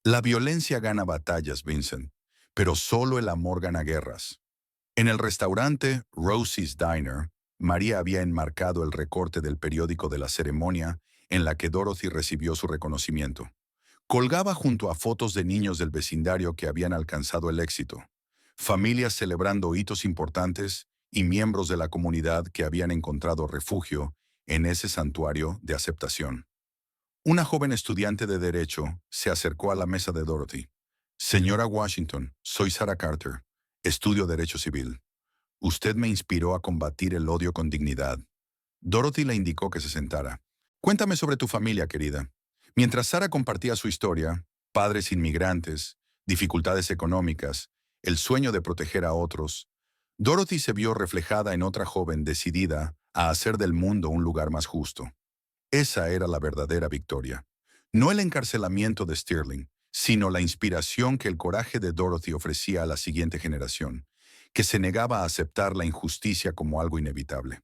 La violencia gana batallas, Vincent, pero solo el amor gana guerras. En el restaurante Rosie's Diner, María había enmarcado el recorte del periódico de la ceremonia en la que Dorothy recibió su reconocimiento. Colgaba junto a fotos de niños del vecindario que habían alcanzado el éxito, familias celebrando hitos importantes y miembros de la comunidad que habían encontrado refugio en ese santuario de aceptación. Una joven estudiante de Derecho se acercó a la mesa de Dorothy. Señora Washington, soy Sarah Carter. Estudio Derecho Civil. Usted me inspiró a combatir el odio con dignidad. Dorothy le indicó que se sentara. Cuéntame sobre tu familia, querida. Mientras Sarah compartía su historia, padres inmigrantes, dificultades económicas, el sueño de proteger a otros, Dorothy se vio reflejada en otra joven decidida a hacer del mundo un lugar más justo. Esa era la verdadera victoria. No el encarcelamiento de Sterling, sino la inspiración que el coraje de Dorothy ofrecía a la siguiente generación, que se negaba a aceptar la injusticia como algo inevitable.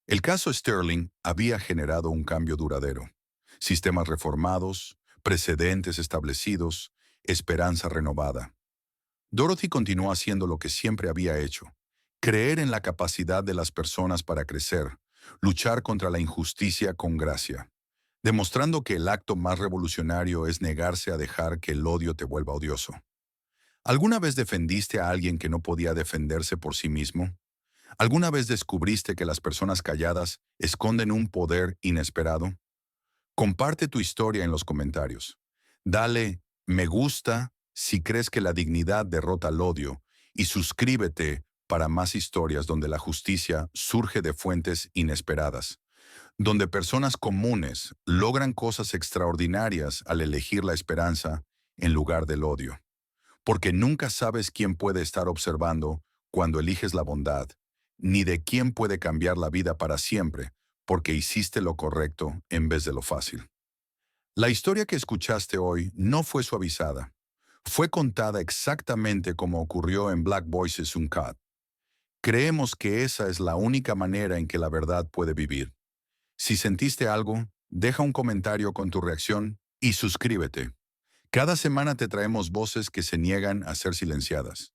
El caso Sterling había generado un cambio duradero. Sistemas reformados, precedentes establecidos, esperanza renovada. Dorothy continuó haciendo lo que siempre había hecho: creer en la capacidad de las personas para crecer, luchar contra la injusticia con gracia, demostrando que el acto más revolucionario es negarse a dejar que el odio te vuelva odioso. ¿Alguna vez defendiste a alguien que no podía defenderse por sí mismo? ¿Alguna vez descubriste que las personas calladas esconden un poder inesperado? Comparte tu historia en los comentarios. Dale me gusta si crees que la dignidad derrota al odio y suscríbete para más historias donde la justicia surge de fuentes inesperadas, donde personas comunes logran cosas extraordinarias al elegir la esperanza en lugar del odio. Porque nunca sabes quién puede estar observando cuando eliges la bondad, ni de quién puede cambiar la vida para siempre porque hiciste lo correcto en vez de lo fácil. La historia que escuchaste hoy no fue suavizada. Fue contada exactamente como ocurrió en Black Voices Uncut. Creemos que esa es la única manera en que la verdad puede vivir. Si sentiste algo, deja un comentario con tu reacción y suscríbete. Cada semana te traemos voces que se niegan a ser silenciadas.